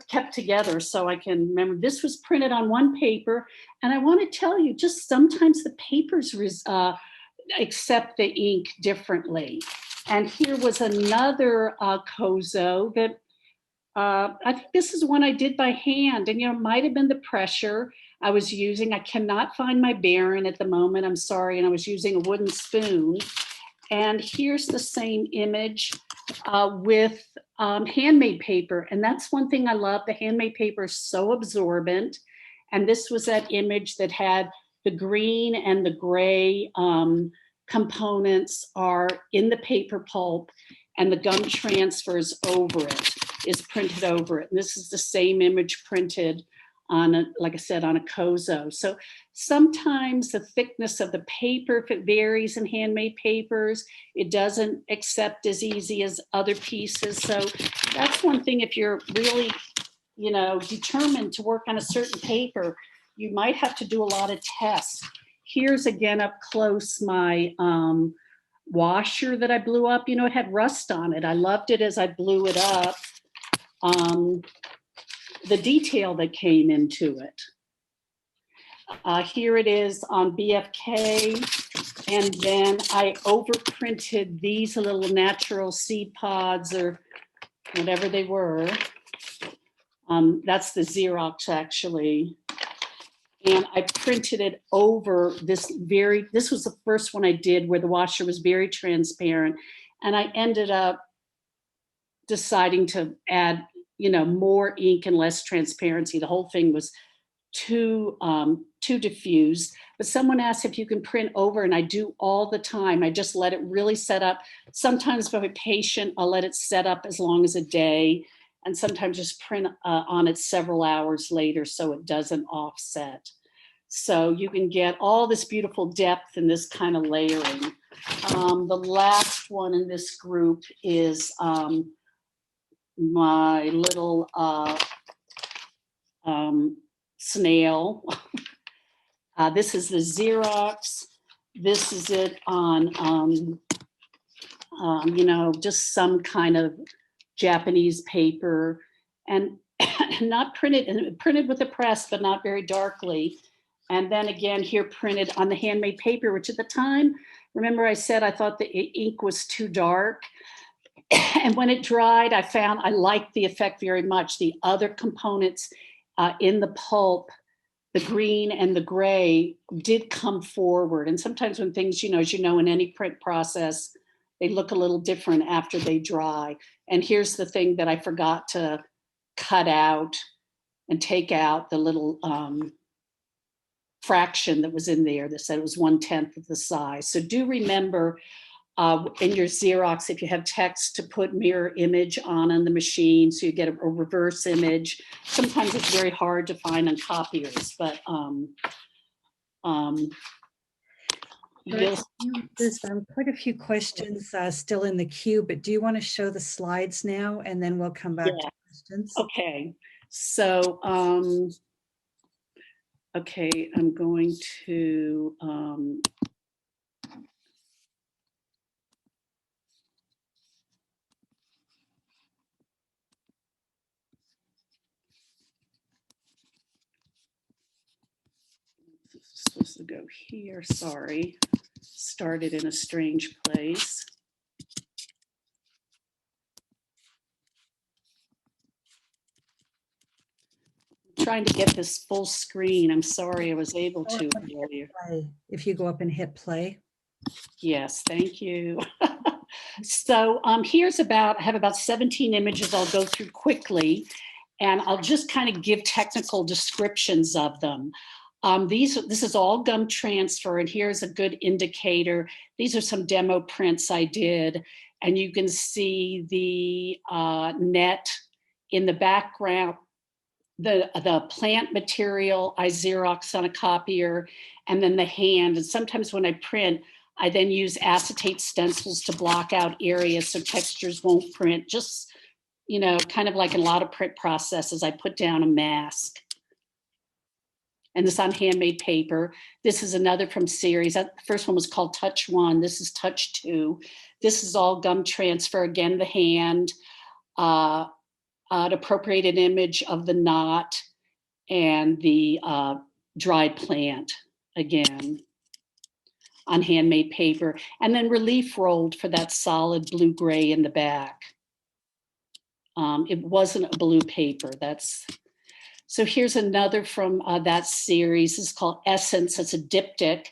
kept together so I can remember. This was printed on one paper, and I want to tell you, just sometimes the papers accept the ink differently. And here was another Kozo that I think this is one I did by hand, and you know, it might have been the pressure I was using. I cannot find my Baron at the moment, I'm sorry, and I was using a wooden spoon. And here's the same image with handmade paper. And that's one thing I love. The handmade paper is so absorbent. And this was that image that had the green and the gray components are in the paper pulp, and the gum transfers over it, is printed over it. And this is the same image printed on, like I said, on a Kozo. So sometimes the thickness of the paper, if it varies in handmade papers, it doesn't accept as easy as other pieces. So that's one thing, if you're really, you know, determined to work on a certain paper, you might have to do a lot of tests. Here's again up close my washer that I blew up. You know, it had rust on it. I loved it as I blew it up. The detail that came into it. Here it is on BFK. And then I overprinted these little natural seed pods or whatever they were. That's the Xerox actually. And I printed it over this was the first one I did where the washer was very transparent. And I ended up deciding to add, you know, more ink and less transparency. The whole thing was too diffused. But someone asked if you can print over, and I do all the time. I just let it really set up. Sometimes if I'm patient, I'll let it set up as long as a day, and sometimes just print on it several hours later so it doesn't offset. So you can get all this beautiful depth and this kind of layering. The last one in this group is my little snail. This is the Xerox. This is it on, you know, just some kind of Japanese paper, and not printed with a press, but not very darkly. And then again here printed on the handmade paper, which at the time, remember I said I thought the ink was too dark. And when it dried, I found I liked the effect very much. The other components in the pulp, the green and the gray, did come forward. And sometimes when things, you know, as you know, in any print process, they look a little different after they dry. And here's the thing that I forgot to cut out and take out, the little fraction that was in there that said it was 1/10 of the size. So do remember in your Xerox, if you have text, to put mirror image on the machine so you get a reverse image. Sometimes it's very hard to find on copiers, but There's quite a few questions still in the queue, but do you want to show the slides now and then we'll come back to questions? Okay, so okay, I'm going to this is supposed to go here, sorry. Started in a strange place. Trying to get this full screen. I'm sorry I was able to earlier. If you go up and hit play. Yes, thank you. So here's I have about 17 images I'll go through quickly, and I'll just kind of give technical descriptions of them. This is all gum transfer, and here's a good indicator. These are some demo prints I did, and you can see the net in the background, the plant material I Xerox on a copier, and then the hand. And sometimes when I print, I then use acetate stencils to block out areas so textures won't print. Just, you know, kind of like in a lot of print processes, I put down a mask. And this on handmade paper. This is another from series. The first one was called Touch 1. This is Touch 2. This is all gum transfer. Again, the hand. An appropriated image of the knot and the dried plant, again, on handmade paper. And then relief rolled for that solid blue-gray in the back. It wasn't a blue paper. So here's another from that series. This is called Essence. It's a diptych.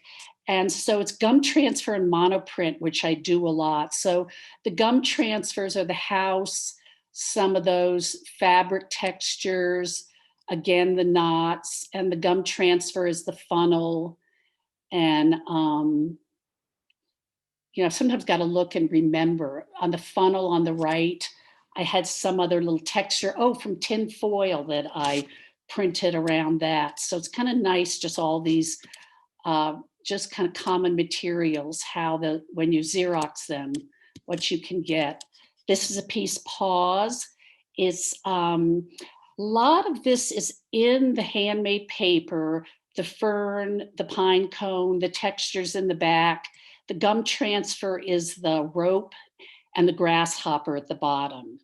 And so it's gum transfer and monoprint, which I do a lot. So the gum transfers are the house, some of those fabric textures, again, the knots, and the gum transfer is the funnel. And, you know, I've sometimes got to look and remember. On the funnel on the right, I had some other little texture, from tin foil that I printed around that. So it's kind of nice, just all these, just kind of common materials, when you Xerox them, what you can get. This is a piece, Pause. It's a lot of this is in the handmade paper, the fern, the pine cone, the textures in the back. The gum transfer is the rope and the grasshopper at the bottom.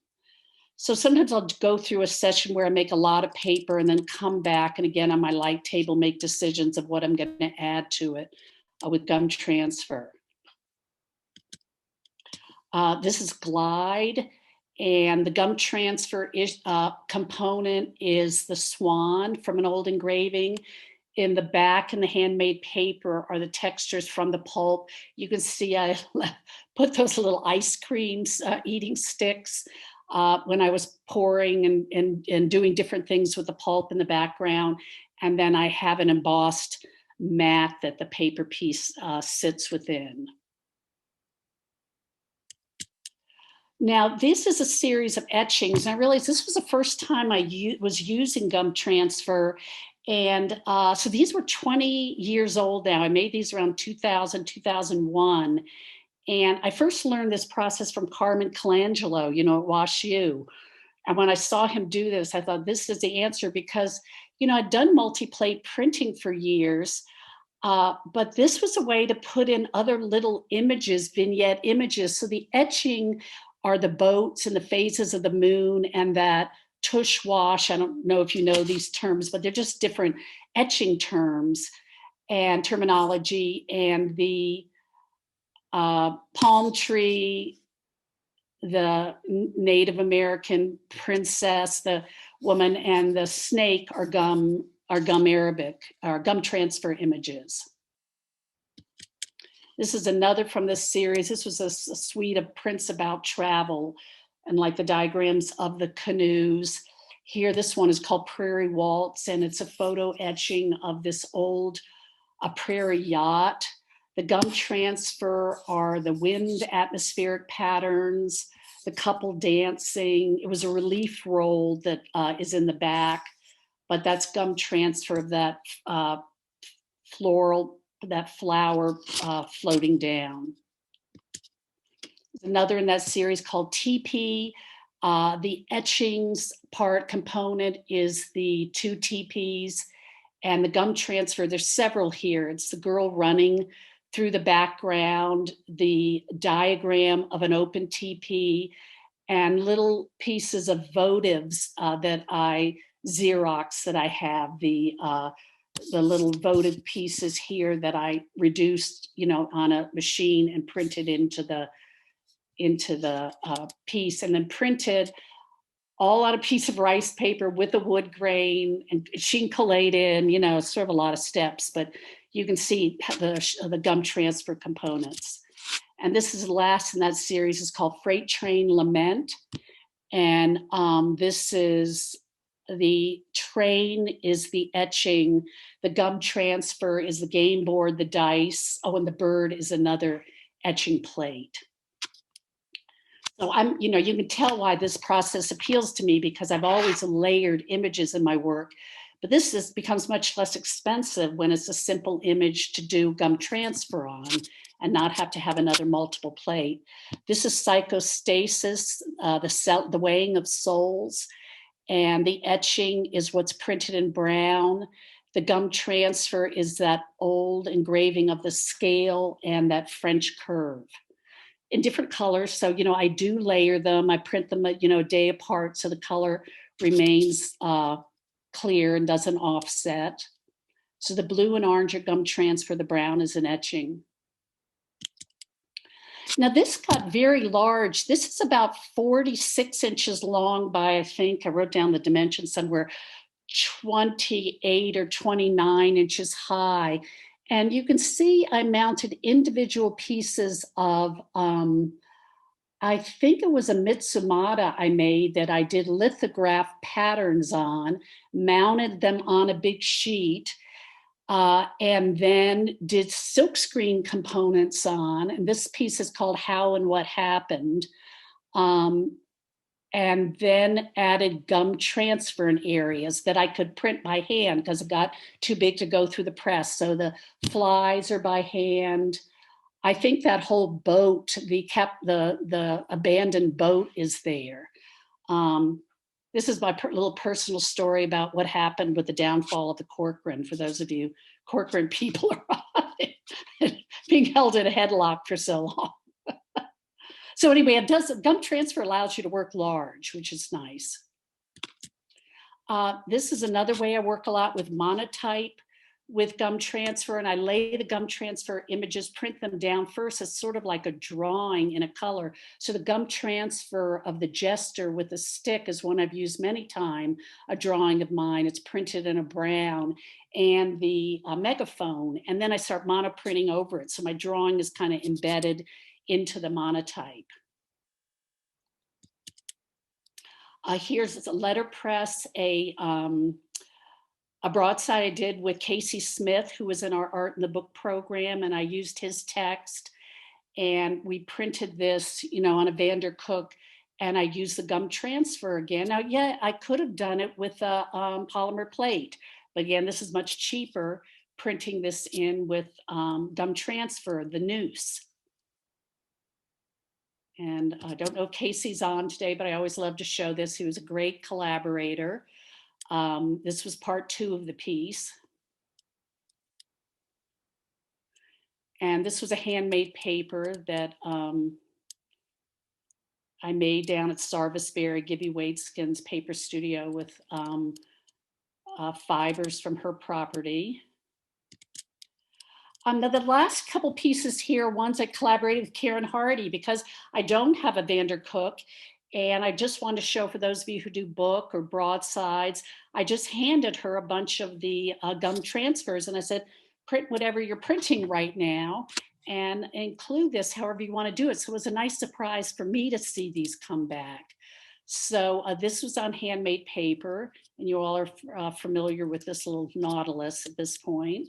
So sometimes I'll go through a session where I make a lot of paper and then come back and again on my light table make decisions of what I'm going to add to it with gum transfer. This is Glide, and the gum transfer component is the swan from an old engraving. In the back in the handmade paper are the textures from the pulp. You can see I put those little ice creams, eating sticks, when I was pouring and doing different things with the pulp in the background. And then I have an embossed mat that the paper piece sits within. Now, this is a series of etchings, and I realized this was the first time I was using gum transfer, And so these were 20 years old now. I made these around 2000, 2001. And I first learned this process from Carmen Colangelo, at WashU. And when I saw him do this, I thought this is the answer because, I'd done multi-plate printing for years, but this was a way to put in other little images, vignette images. So the etching are the boats and the phases of the moon and that tush wash. I don't know if you know these terms, but they're just different etching terms and terminology. And the palm tree, the Native American princess, the woman, and the snake are gum Arabic, are gum transfer images. This is another from this series. This was a suite of prints about travel and like the diagrams of the canoes. Here, this one is called Prairie Waltz, and it's a photo etching of this old prairie yacht. The gum transfer are the wind atmospheric patterns, the couple dancing. It was a relief roll that is in the back, but that's gum transfer of that flower floating down. There's another in that series called TP. The etchings part component is the 2 TPs, and the gum transfer, there's several here. It's the girl running through the background, the diagram of an open TP, and little pieces of votives that I Xerox that I have, the little votive pieces here that I reduced, on a machine and printed into the piece, and then printed all on a piece of rice paper with a wood grain and chincolated in, sort of a lot of steps, but you can see the gum transfer components. And this is the last in that series. It's called Freight Train Lament. And this is the train is the etching, the gum transfer is the game board, the dice. Oh, and the bird is another etching plate. So you can tell why this process appeals to me because I've always layered images in my work, but this becomes much less expensive when it's a simple image to do gum transfer on and not have to have another multiple plate. This is psychostasis, the weighing of souls, and the etching is what's printed in brown. The gum transfer is that old engraving of the scale and that French curve in different colors. So, I do layer them. I print them, a day apart so the color remains clear and doesn't offset. So the blue and orange are gum transfer, the brown is an etching. Now this got very large. This is about 46 inches long by, I think, I wrote down the dimensions somewhere, 28 or 29 inches high. And you can see I mounted individual pieces of, I think it was a Mitsumata I made that I did lithograph patterns on, mounted them on a big sheet, and then did silkscreen components on. And this piece is called How and What Happened. And then added gum transfer in areas that I could print by hand because it got too big to go through the press. So the flies are by hand. I think that whole boat, the abandoned boat is there. This is my little personal story about what happened with the downfall of the Corcoran, for those of you Corcoran people are being held in a headlock for so long. So anyway, gum transfer allows you to work large, which is nice. This is another way I work a lot with monotype with gum transfer, and I lay the gum transfer images, print them down first. It's sort of like a drawing in a color. So the gum transfer of the jester with the stick is one I've used many times, a drawing of mine. It's printed in a brown, and the megaphone, and then I start monoprinting over it. So my drawing is kind of embedded into the monotype. Here's a letterpress, a broadside I did with Casey Smith, who was in our Art in the Book program, and I used his text, and we printed this, on a Vandercook, and I used the gum transfer again. Now, yeah, I could have done it with a polymer plate, But again, this is much cheaper, printing this in with gum transfer, the noose. And I don't know if Casey's on today, but I always love to show this. He was a great collaborator. This was part 2 of the piece. And this was a handmade paper that I made down at Sarvisbury, Gibby Wadeskin's paper studio with fibers from her property. Now the last couple pieces here, ones I collaborated with Karen Hardy, because I don't have a Vandercook, and I just want to show for those of you who do book or broadsides, I just handed her a bunch of the gum transfers, and I said, print whatever you're printing right now, and include this however you want to do it. So it was a nice surprise for me to see these come back. So this was on handmade paper, and you all are familiar with this little Nautilus at this point.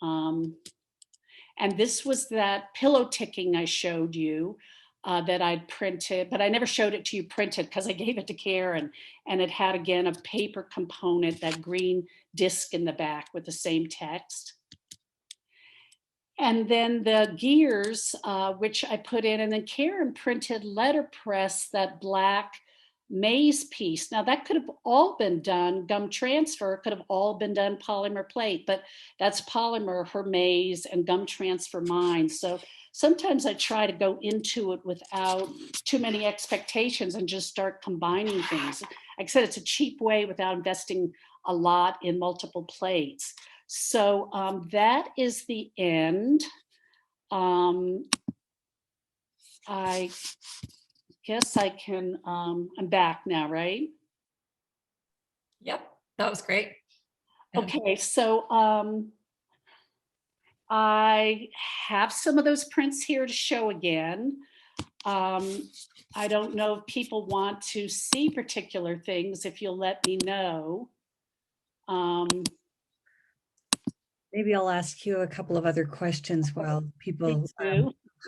And this was that pillow ticking I showed you that I'd printed, but I never showed it to you printed because I gave it to Karen, and it had, again, a paper component, that green disc in the back with the same text. And then the gears, which I put in, and then Karen printed letterpress, that black maze piece. Now that could have all been done, gum transfer could have all been done polymer plate, but that's polymer, her maze, and gum transfer mine. So sometimes I try to go into it without too many expectations and just start combining things. Like I said, it's a cheap way without investing a lot in multiple plates. So that is the end. I guess I can, I'm back now, right? Yep, that was great. Okay, so I have some of those prints here to show again. I don't know if people want to see particular things, if you'll let me know. Maybe I'll ask you a couple of other questions while people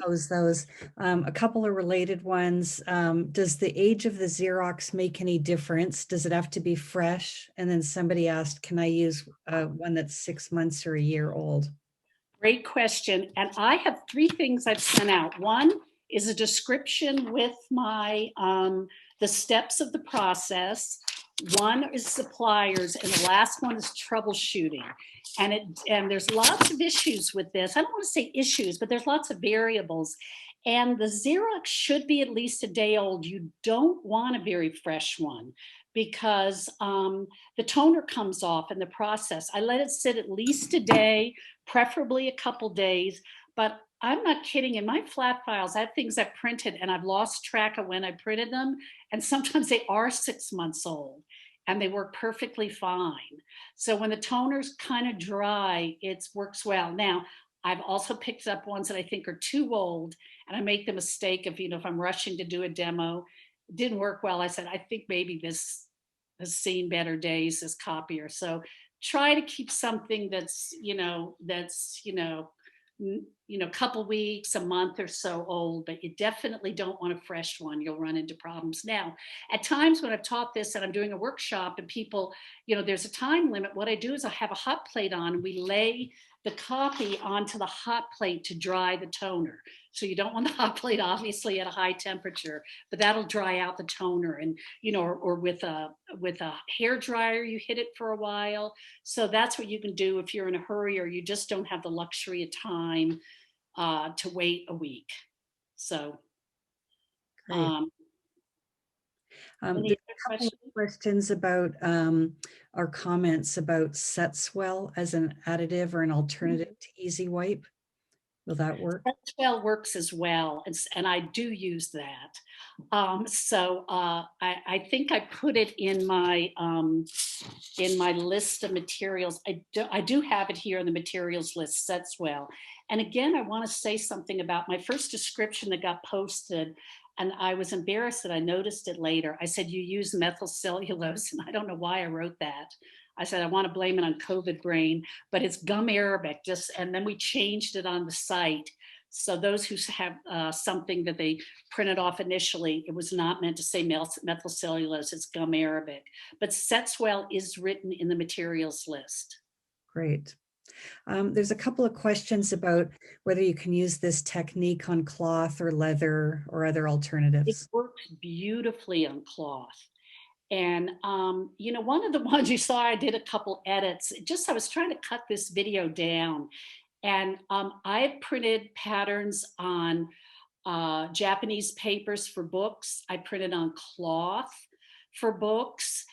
pose those. A couple of related ones. Does the age of the Xerox make any difference? Does it have to be fresh? And then somebody asked, can I use one that's 6 months or a year old? Great question. And I have 3 things I've sent out. One is a description with my the steps of the process. One is suppliers, and the last one is troubleshooting. And there's lots of issues with this. I don't want to say issues, but there's lots of variables. And the Xerox should be at least a day old. You don't want a very fresh one because the toner comes off in the process. I let it sit at least a day, preferably a couple days, but I'm not kidding. In my flat files, I have things I've printed and I've lost track of when I printed them. And sometimes they are 6 months old and they work perfectly fine. So when the toner's kind of dry, it works well. Now, I've also picked up ones that I think are too old, and I make the mistake of, if I'm rushing to do a demo, it didn't work well. I said, I think maybe this has seen better days, this copier. So try to keep something that's, couple weeks, a month or so old, but you definitely don't want a fresh one. You'll run into problems. Now, at times when I've taught this and I'm doing a workshop and people, there's a time limit, what I do is I have a hot plate on and we lay the copy onto the hot plate to dry the toner. So you don't want the hot plate obviously at a high temperature, but that'll dry out the toner. And or with a hair dryer, you hit it for a while. So that's what you can do if you're in a hurry or you just don't have the luxury of time to wait a week. So there's a couple of questions about our comments about set swell as an additive or an alternative to easy wipe. Will that work? Set swell works as well, and I do use that. I think I put it in my list of materials. I do have it here in the materials list, set swell. And again, I want to say something about my first description that got posted. And I was embarrassed that I noticed it later. I said, you use methyl cellulose, and I don't know why I wrote that. I said, I want to blame it on COVID brain, but it's gum Arabic, and then we changed it on the site So those who have something that they printed off initially, it was not meant to say methyl cellulose, it's gum arabic. But Setswell is written in the materials list. Great. There's a couple of questions about whether you can use this technique on cloth or leather or other It alternatives. works beautifully on cloth. And, you know, one of the ones you saw, I did a couple edits. I was trying to cut this video down. And I printed patterns on Japanese papers for books. I printed on cloth for books.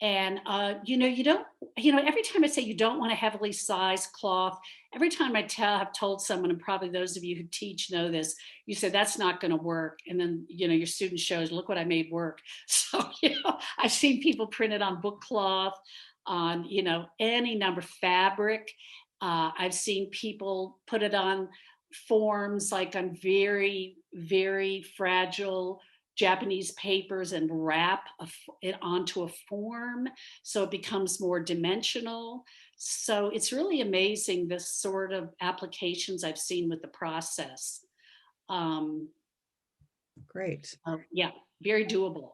And, you know, every time I say you don't want a heavily sized cloth, every time I have told someone, and probably those of you who teach know this, you say that's not going to work. And then, you know, your student shows, look what I made work. So, you know, I've seen people print it on book cloth, on, you know, any number of fabric. I've seen people put it on forms, like on very, very fragile Japanese papers, and wrap it onto a form so it becomes more dimensional. So it's really amazing the sort of applications I've seen with the process. Great. Yeah, very doable.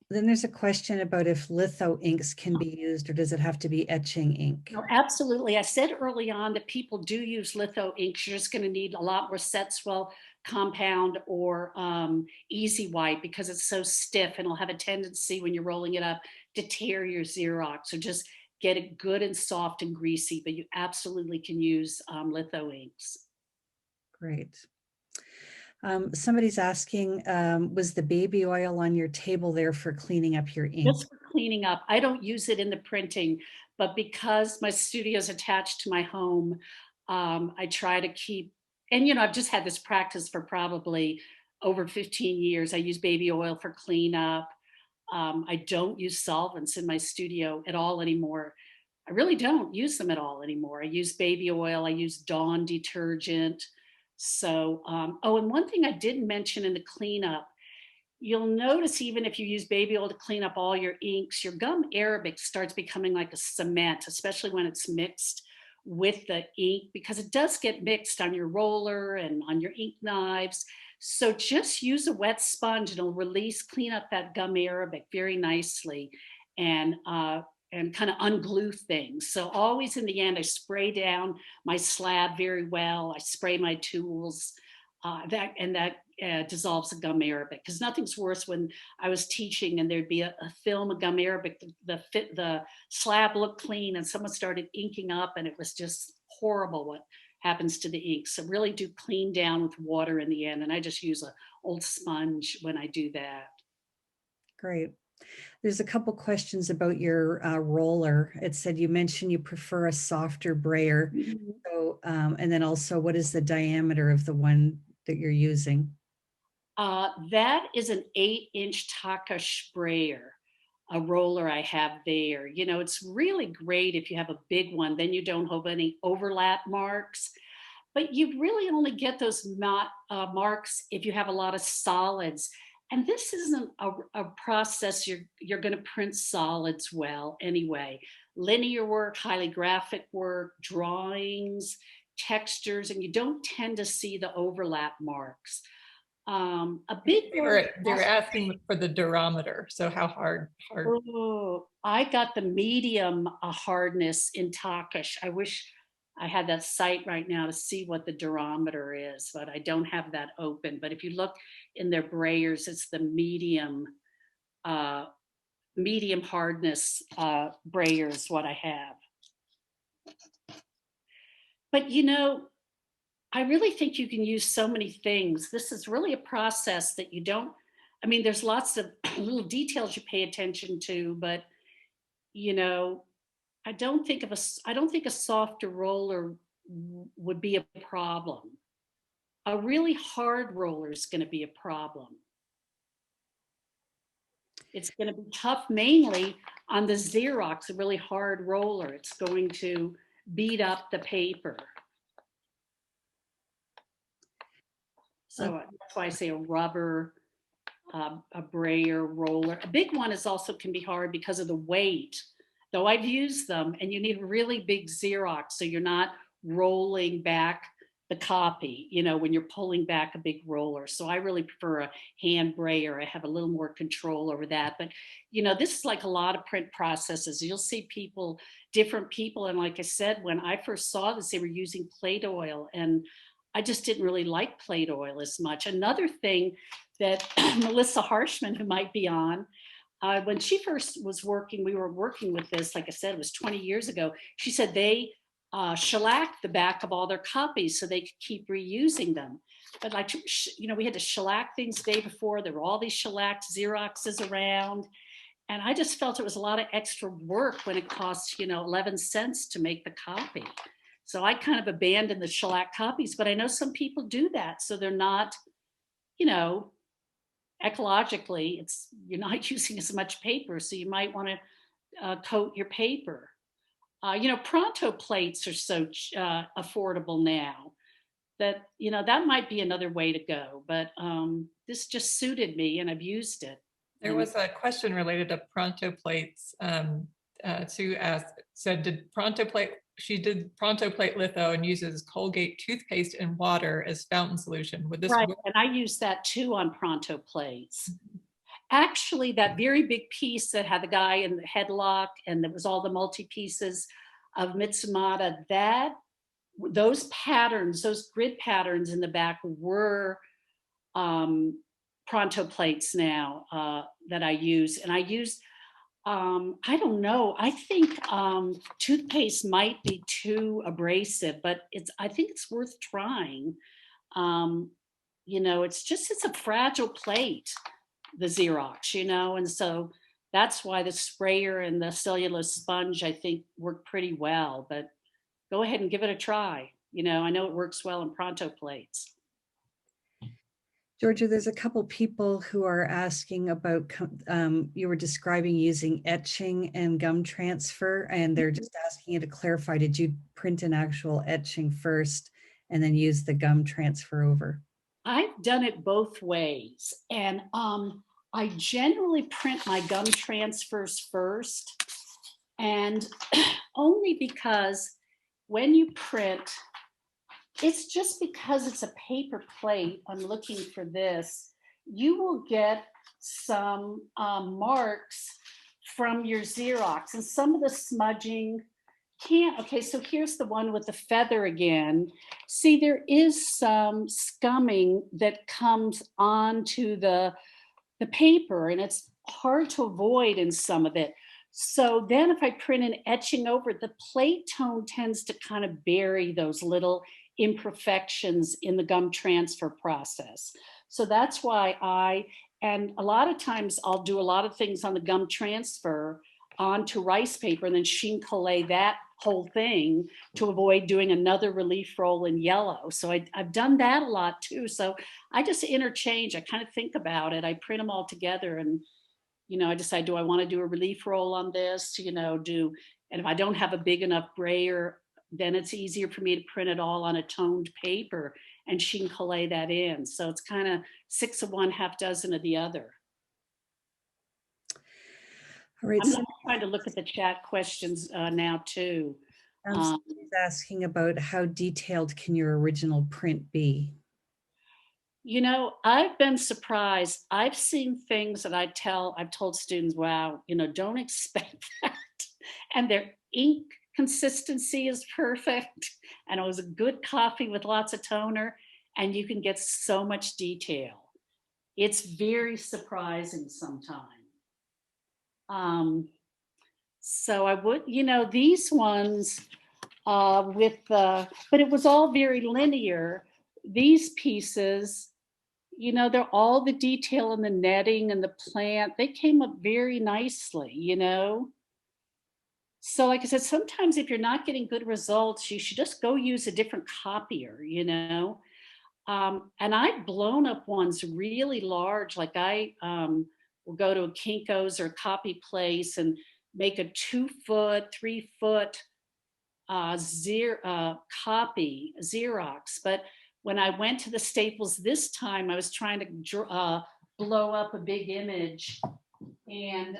Then there's a question about if litho inks can be used, or does it have to be etching ink? No, absolutely. I said early on that people do use litho inks. You're just going to need a lot more Setswell compound or easy white, because it's so stiff and it'll have a tendency when you're rolling it up to tear your Xerox. So just get it good and soft and greasy, but you absolutely can use litho inks. Great. Somebody's asking, was the baby oil on your table there for cleaning up your ink? Just for cleaning up. I don't use it in the printing, but because my studio is attached to my home, I try to keep, and you know, I've just had this practice for probably over 15 years. I use baby oil for cleanup. I don't use solvents in my studio at all anymore. I really don't use them at all anymore. I use baby oil. I use Dawn detergent. So, oh, and one thing I didn't mention in the cleanup, you'll notice even if you use baby oil to clean up all your inks, your gum arabic starts becoming like a cement, especially when it's mixed with the ink, because it does get mixed on your roller and on your ink knives. So just use a wet sponge and it'll clean up that gum arabic very nicely, and kind of unglue things. So always in the end, I spray down my slab very well. I spray my tools, that dissolves the gum arabic, because nothing's worse when I was teaching and there'd be a film of gum arabic, the slab looked clean and someone started inking up and it was just horrible what happens to the ink. So really do clean down with water in the end. And I just use an old sponge when I do that. Great. There's a couple questions about your roller. It said you mentioned you prefer a softer brayer. Mm-hmm. So, and then also, what is the diameter of the one that you're using? That is an 8-inch Taka sprayer, a roller I have there. You know, it's really great if you have a big one, then you don't have any overlap marks. But you really only get those marks if you have a lot of solids. And this isn't a process you're going to print solids well anyway. Linear work, highly graphic work, drawings, textures, and you don't tend to see the overlap marks. A big they were asking for the durometer. So how hard? Oh, I got the medium hardness in Takish. I wish I had that site right now to see what the durometer is, but I don't have that open. But if you look in their brayers, it's the medium hardness brayer is what I have. But you know, I really think you can use so many things. This is really a process that you don't, I mean, there's lots of little details you pay attention to, but you know, I don't think a softer roller would be a problem. A really hard roller is going to be a problem. It's going to be tough mainly on the Xerox, a really hard roller. It's going to beat up the paper. So that's why I say a rubber, a brayer roller. A big one is also can be hard because of the weight. Though I've used them, and you need a really big Xerox so you're not rolling back the copy, you know, when you're pulling back a big roller. So I really prefer a hand brayer. I have a little more control over that. But, you know, this is like a lot of print processes. You'll see people, different people. And like I said, when I first saw this, they were using plate oil. And I just didn't really like plate oil as much. Another thing that Melissa Harshman, who might be on, when she first was working, we were working with this, like I said, it was 20 years ago. She said they shellacked the back of all their copies so they could keep reusing them. But like, you know, we had to shellac things the day before. There were all these shellacked Xeroxes around. And I just felt it was a lot of extra work when it costs, you know, 11 cents to make the copy. So I kind of abandoned the shellac copies, but I know some people do that. So they're not, you know, ecologically, you're not using as much paper. So you might want to coat your paper. You know, pronto plates are so affordable now that, you know, that might be another way to go. But this just suited me and I've used it. There was a question related to pronto plates. Sue asked, said, she did pronto plate litho and uses Colgate toothpaste and water as fountain solution. Would this right? work? And I use that too on pronto plates. Actually, that very big piece that had the guy in the headlock and it was all the multi-pieces of Mitsumata, those patterns, those grid patterns in the back were pronto plates now that I use. And I use, I don't know, I think toothpaste might be too abrasive, but I think it's worth trying. You know, it's a fragile plate, the Xerox, you know, and so that's why the sprayer and the cellulose sponge, I think, work pretty well. But go ahead and give it a try. You know, I know it works well in pronto plates. Georgia, there's a couple people who are asking about, you were describing using etching and gum transfer, and they're just asking you to clarify, did you print an actual etching first and then use the gum transfer over? I've done it both ways. And I generally print my gum transfers first. And only because when you print, it's just because it's a paper plate, I'm looking for this, you will get some marks from your Xerox and some of the smudging can't. Okay, so here's the one with the feather again. See, there is some scumming that comes onto the paper and it's hard to avoid in some of it. So then if I print an etching over it, the plate tone tends to kind of bury those little imperfections in the gum transfer process. So that's why and a lot of times I'll do a lot of things on the gum transfer onto rice paper and then chine-collé that whole thing to avoid doing another relief roll in yellow. So I've done that a lot too. So I just interchange, I kind of think about it. I print them all together and, you know, I decide, do I want to do a relief roll on this? You know, and if I don't have a big enough brayer, then it's easier for me to print it all on a toned paper and chine-collé that in. So it's kind of 6 of one, half dozen of the other. All right. I'm trying to look at the chat questions now too. Asking about how detailed can your original print be? You know, I've been surprised. I've seen things that I've told students, wow, you know, don't expect that. And their ink consistency is perfect. And it was a good coffee with lots of toner and you can get so much detail. It's very surprising sometimes. So I would, you know, these ones but it was all very linear. These pieces, you know, they're all the detail in the netting and the plant. They came up very nicely, you know. So like I said, sometimes if you're not getting good results, you should just go use a different copier, you know. And I've blown up ones really large, like I will go to a Kinko's or a copy place and make a 2-foot, 3-foot copy Xerox. But when I went to the Staples this time, I was trying to blow up a big image and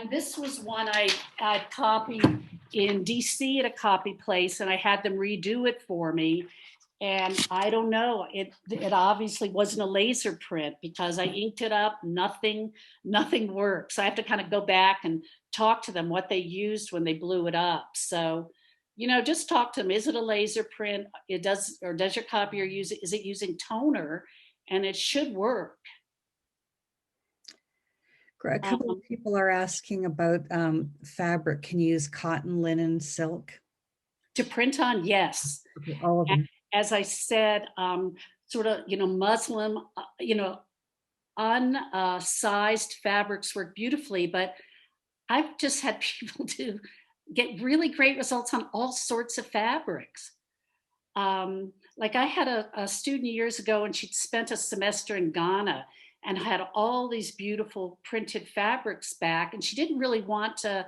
this was one I copied in DC at a copy place, and I had them redo it for me. And I don't know, it obviously wasn't a laser print because I inked it up, nothing works. I have to kind of go back and talk to them what they used when they blew it up. So, you know, just talk to them. Is it a laser print? Does your copier use it? Is it using toner? And it should work. A couple of people are asking about fabric. Can you use cotton, linen, silk? To print on, yes. Okay, all of them. As I said, sort of, you know, muslin, you know, unsized fabrics work beautifully, but I've just had people get really great results on all sorts of fabrics. Like I had a student years ago, and she'd spent a semester in Ghana and had all these beautiful printed fabrics back, and she didn't really want to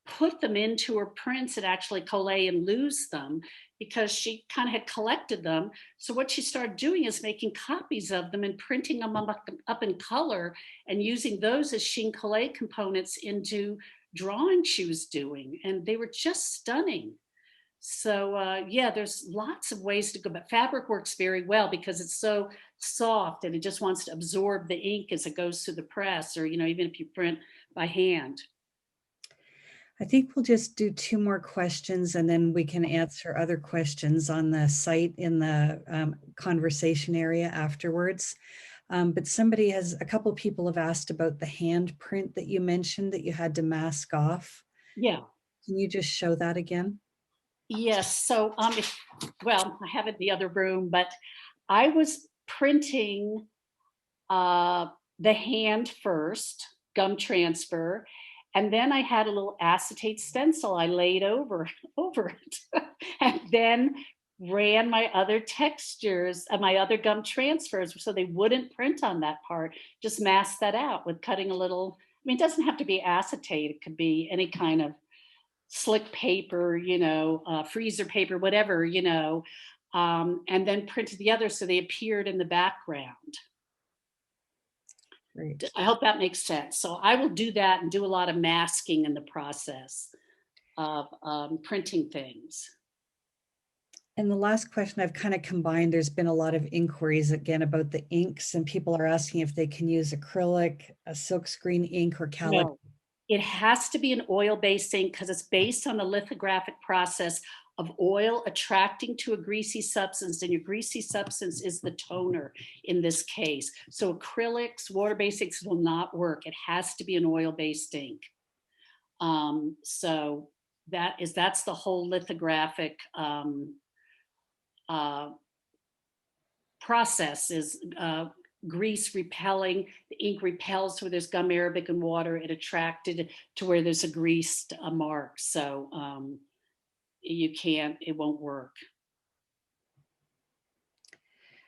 put them into her prints and actually collate and lose them because she kind of had collected them. So what she started doing is making copies of them and printing them up in color and using those as sheen collate components into drawings she was doing. And they were just stunning. So yeah, there's lots of ways to go, but fabric works very well because it's so soft and it just wants to absorb the ink as it goes through the press, or, you know, even if you print by hand. I think we'll just do 2 more questions and then we can answer other questions on the site in the conversation area afterwards. But a couple people have asked about the hand print that you mentioned that you had to mask off. Yeah. Can you just show that again? Yes. So, well, I have it in the other room, but I was printing the hand first, gum transfer, and then I had a little acetate stencil I laid over it, and then ran my other textures and my other gum transfers so they wouldn't print on that part. Just mask that out with cutting a little. I mean, it doesn't have to be acetate. It could be any kind of slick paper, you know, freezer paper, whatever, you know, and then printed the others so they appeared in the background. Great. I hope that makes sense. So I will do that and do a lot of masking in the process of printing things. And the last question I've kind of combined, there's been a lot of inquiries again about the inks, and people are asking if they can use acrylic, a silkscreen ink, or calico. No, it has to be an oil-based ink because it's based on the lithographic process of oil attracting to a greasy substance, and your greasy substance is the toner in this case. So acrylics, water-based inks will not work. It has to be an oil-based ink. So that's the whole lithographic process is grease repelling. The ink repels where there's gum arabic and water. It attracted to where there's a greased mark. So it won't work.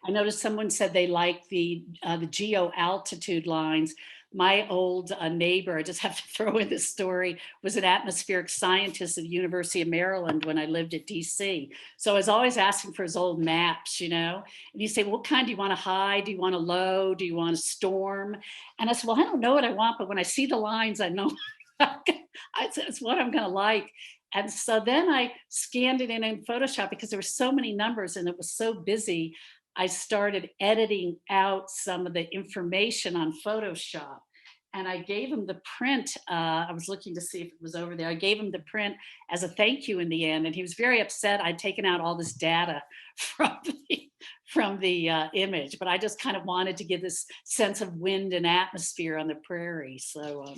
I noticed someone said they like the geo altitude lines. My old neighbor, I just have to throw in this story, was an atmospheric scientist at the University of Maryland when I lived at DC. So I was always asking for his old maps, you know, and he'd say, what kind do you want, a high? Do you want a low? Do you want a storm? And I said, well, I don't know what I want, but when I see the lines, I know it's what I'm going to like. And so then I scanned it in Photoshop because there were so many numbers and it was so busy. I started editing out some of the information on Photoshop, and I gave him the print. I was looking to see if it was over there. I gave him the print as a thank you in the end, and he was very upset. I'd taken out all this data from the image, but I just kind of wanted to give this sense of wind and atmosphere on the prairie. So,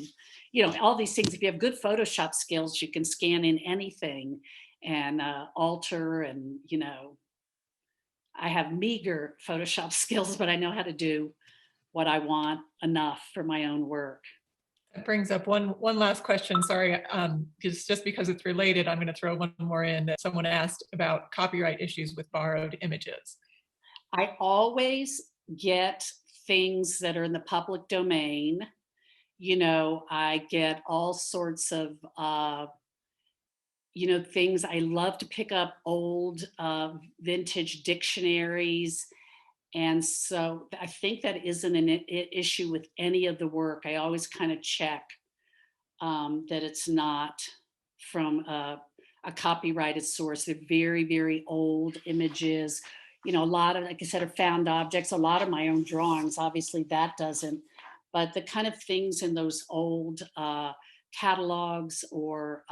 you know, all these things, if you have good Photoshop skills, you can scan in anything and alter and, you know, I have meager Photoshop skills, but I know how to do what I want enough for my own work. That brings up one last question. Sorry, just because it's related, I'm going to throw one more in that someone asked about copyright issues with borrowed images. I always get things that are in the public domain. You know, I get all sorts of you know, things. I love to pick up old vintage dictionaries. And so I think that isn't an issue with any of the work. I always kind of check that it's not from a copyrighted source. They're very, very old images. You know, a lot of, like I said, are found objects, a lot of my own drawings, obviously that doesn't, but the kind of things in those old catalogs or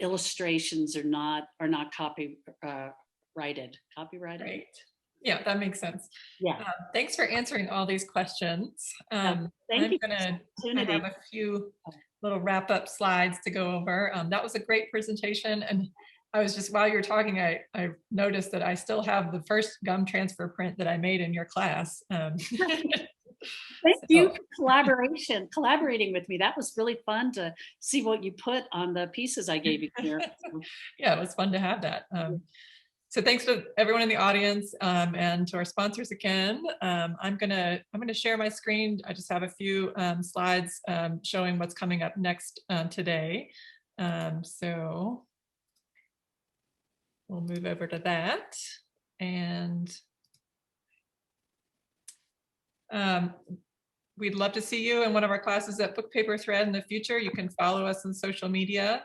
illustrations are not copyrighted. Right. Yeah, that makes sense. Yeah. Thanks for answering all these questions. Thank I'm you. I have a few little wrap up slides to go over. That was a great presentation. And I was just, while you're talking, I noticed that I still have the first gum transfer print that I made in your class. Thank you for collaborating with me. That was really fun to see what you put on the pieces I gave you here. Yeah, it was fun to have that. So thanks to everyone in the audience and to our sponsors again. I'm gonna share my screen. I just have a few slides showing what's coming up next today. So we'll move over to that. And we'd love to see you in one of our classes at Book Paper Thread in the future. You can follow us on social media.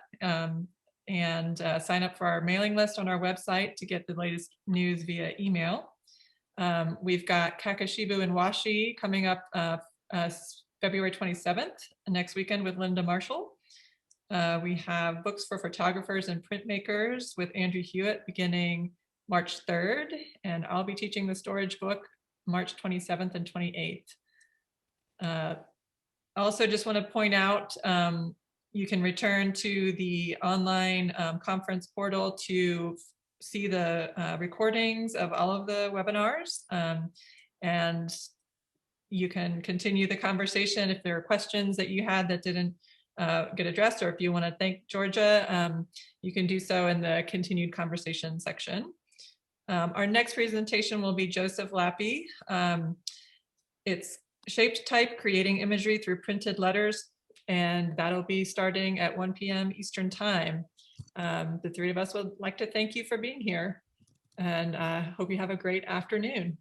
And sign up for our mailing list on our website to get the latest news via email. We've got Kakashibu and Washi coming up February 27th, next weekend with Linda Marshall. We have books for photographers and printmakers with Andrew Hewitt beginning March 3rd, and I'll be teaching the storage book March 27th and 28th. I also just want to point out you can return to the online conference portal to see the recordings of all of the webinars. And you can continue the conversation if there are questions that you had that didn't get addressed, or if you want to thank Georgia, you can do so in the continued conversation section. Our next presentation will be Joseph Lappy. It's Shaped Type, Creating Imagery Through Printed Letters. And that'll be starting at 1 p.m. Eastern Time. The three of us would like to thank you for being here, and hope you have a great afternoon.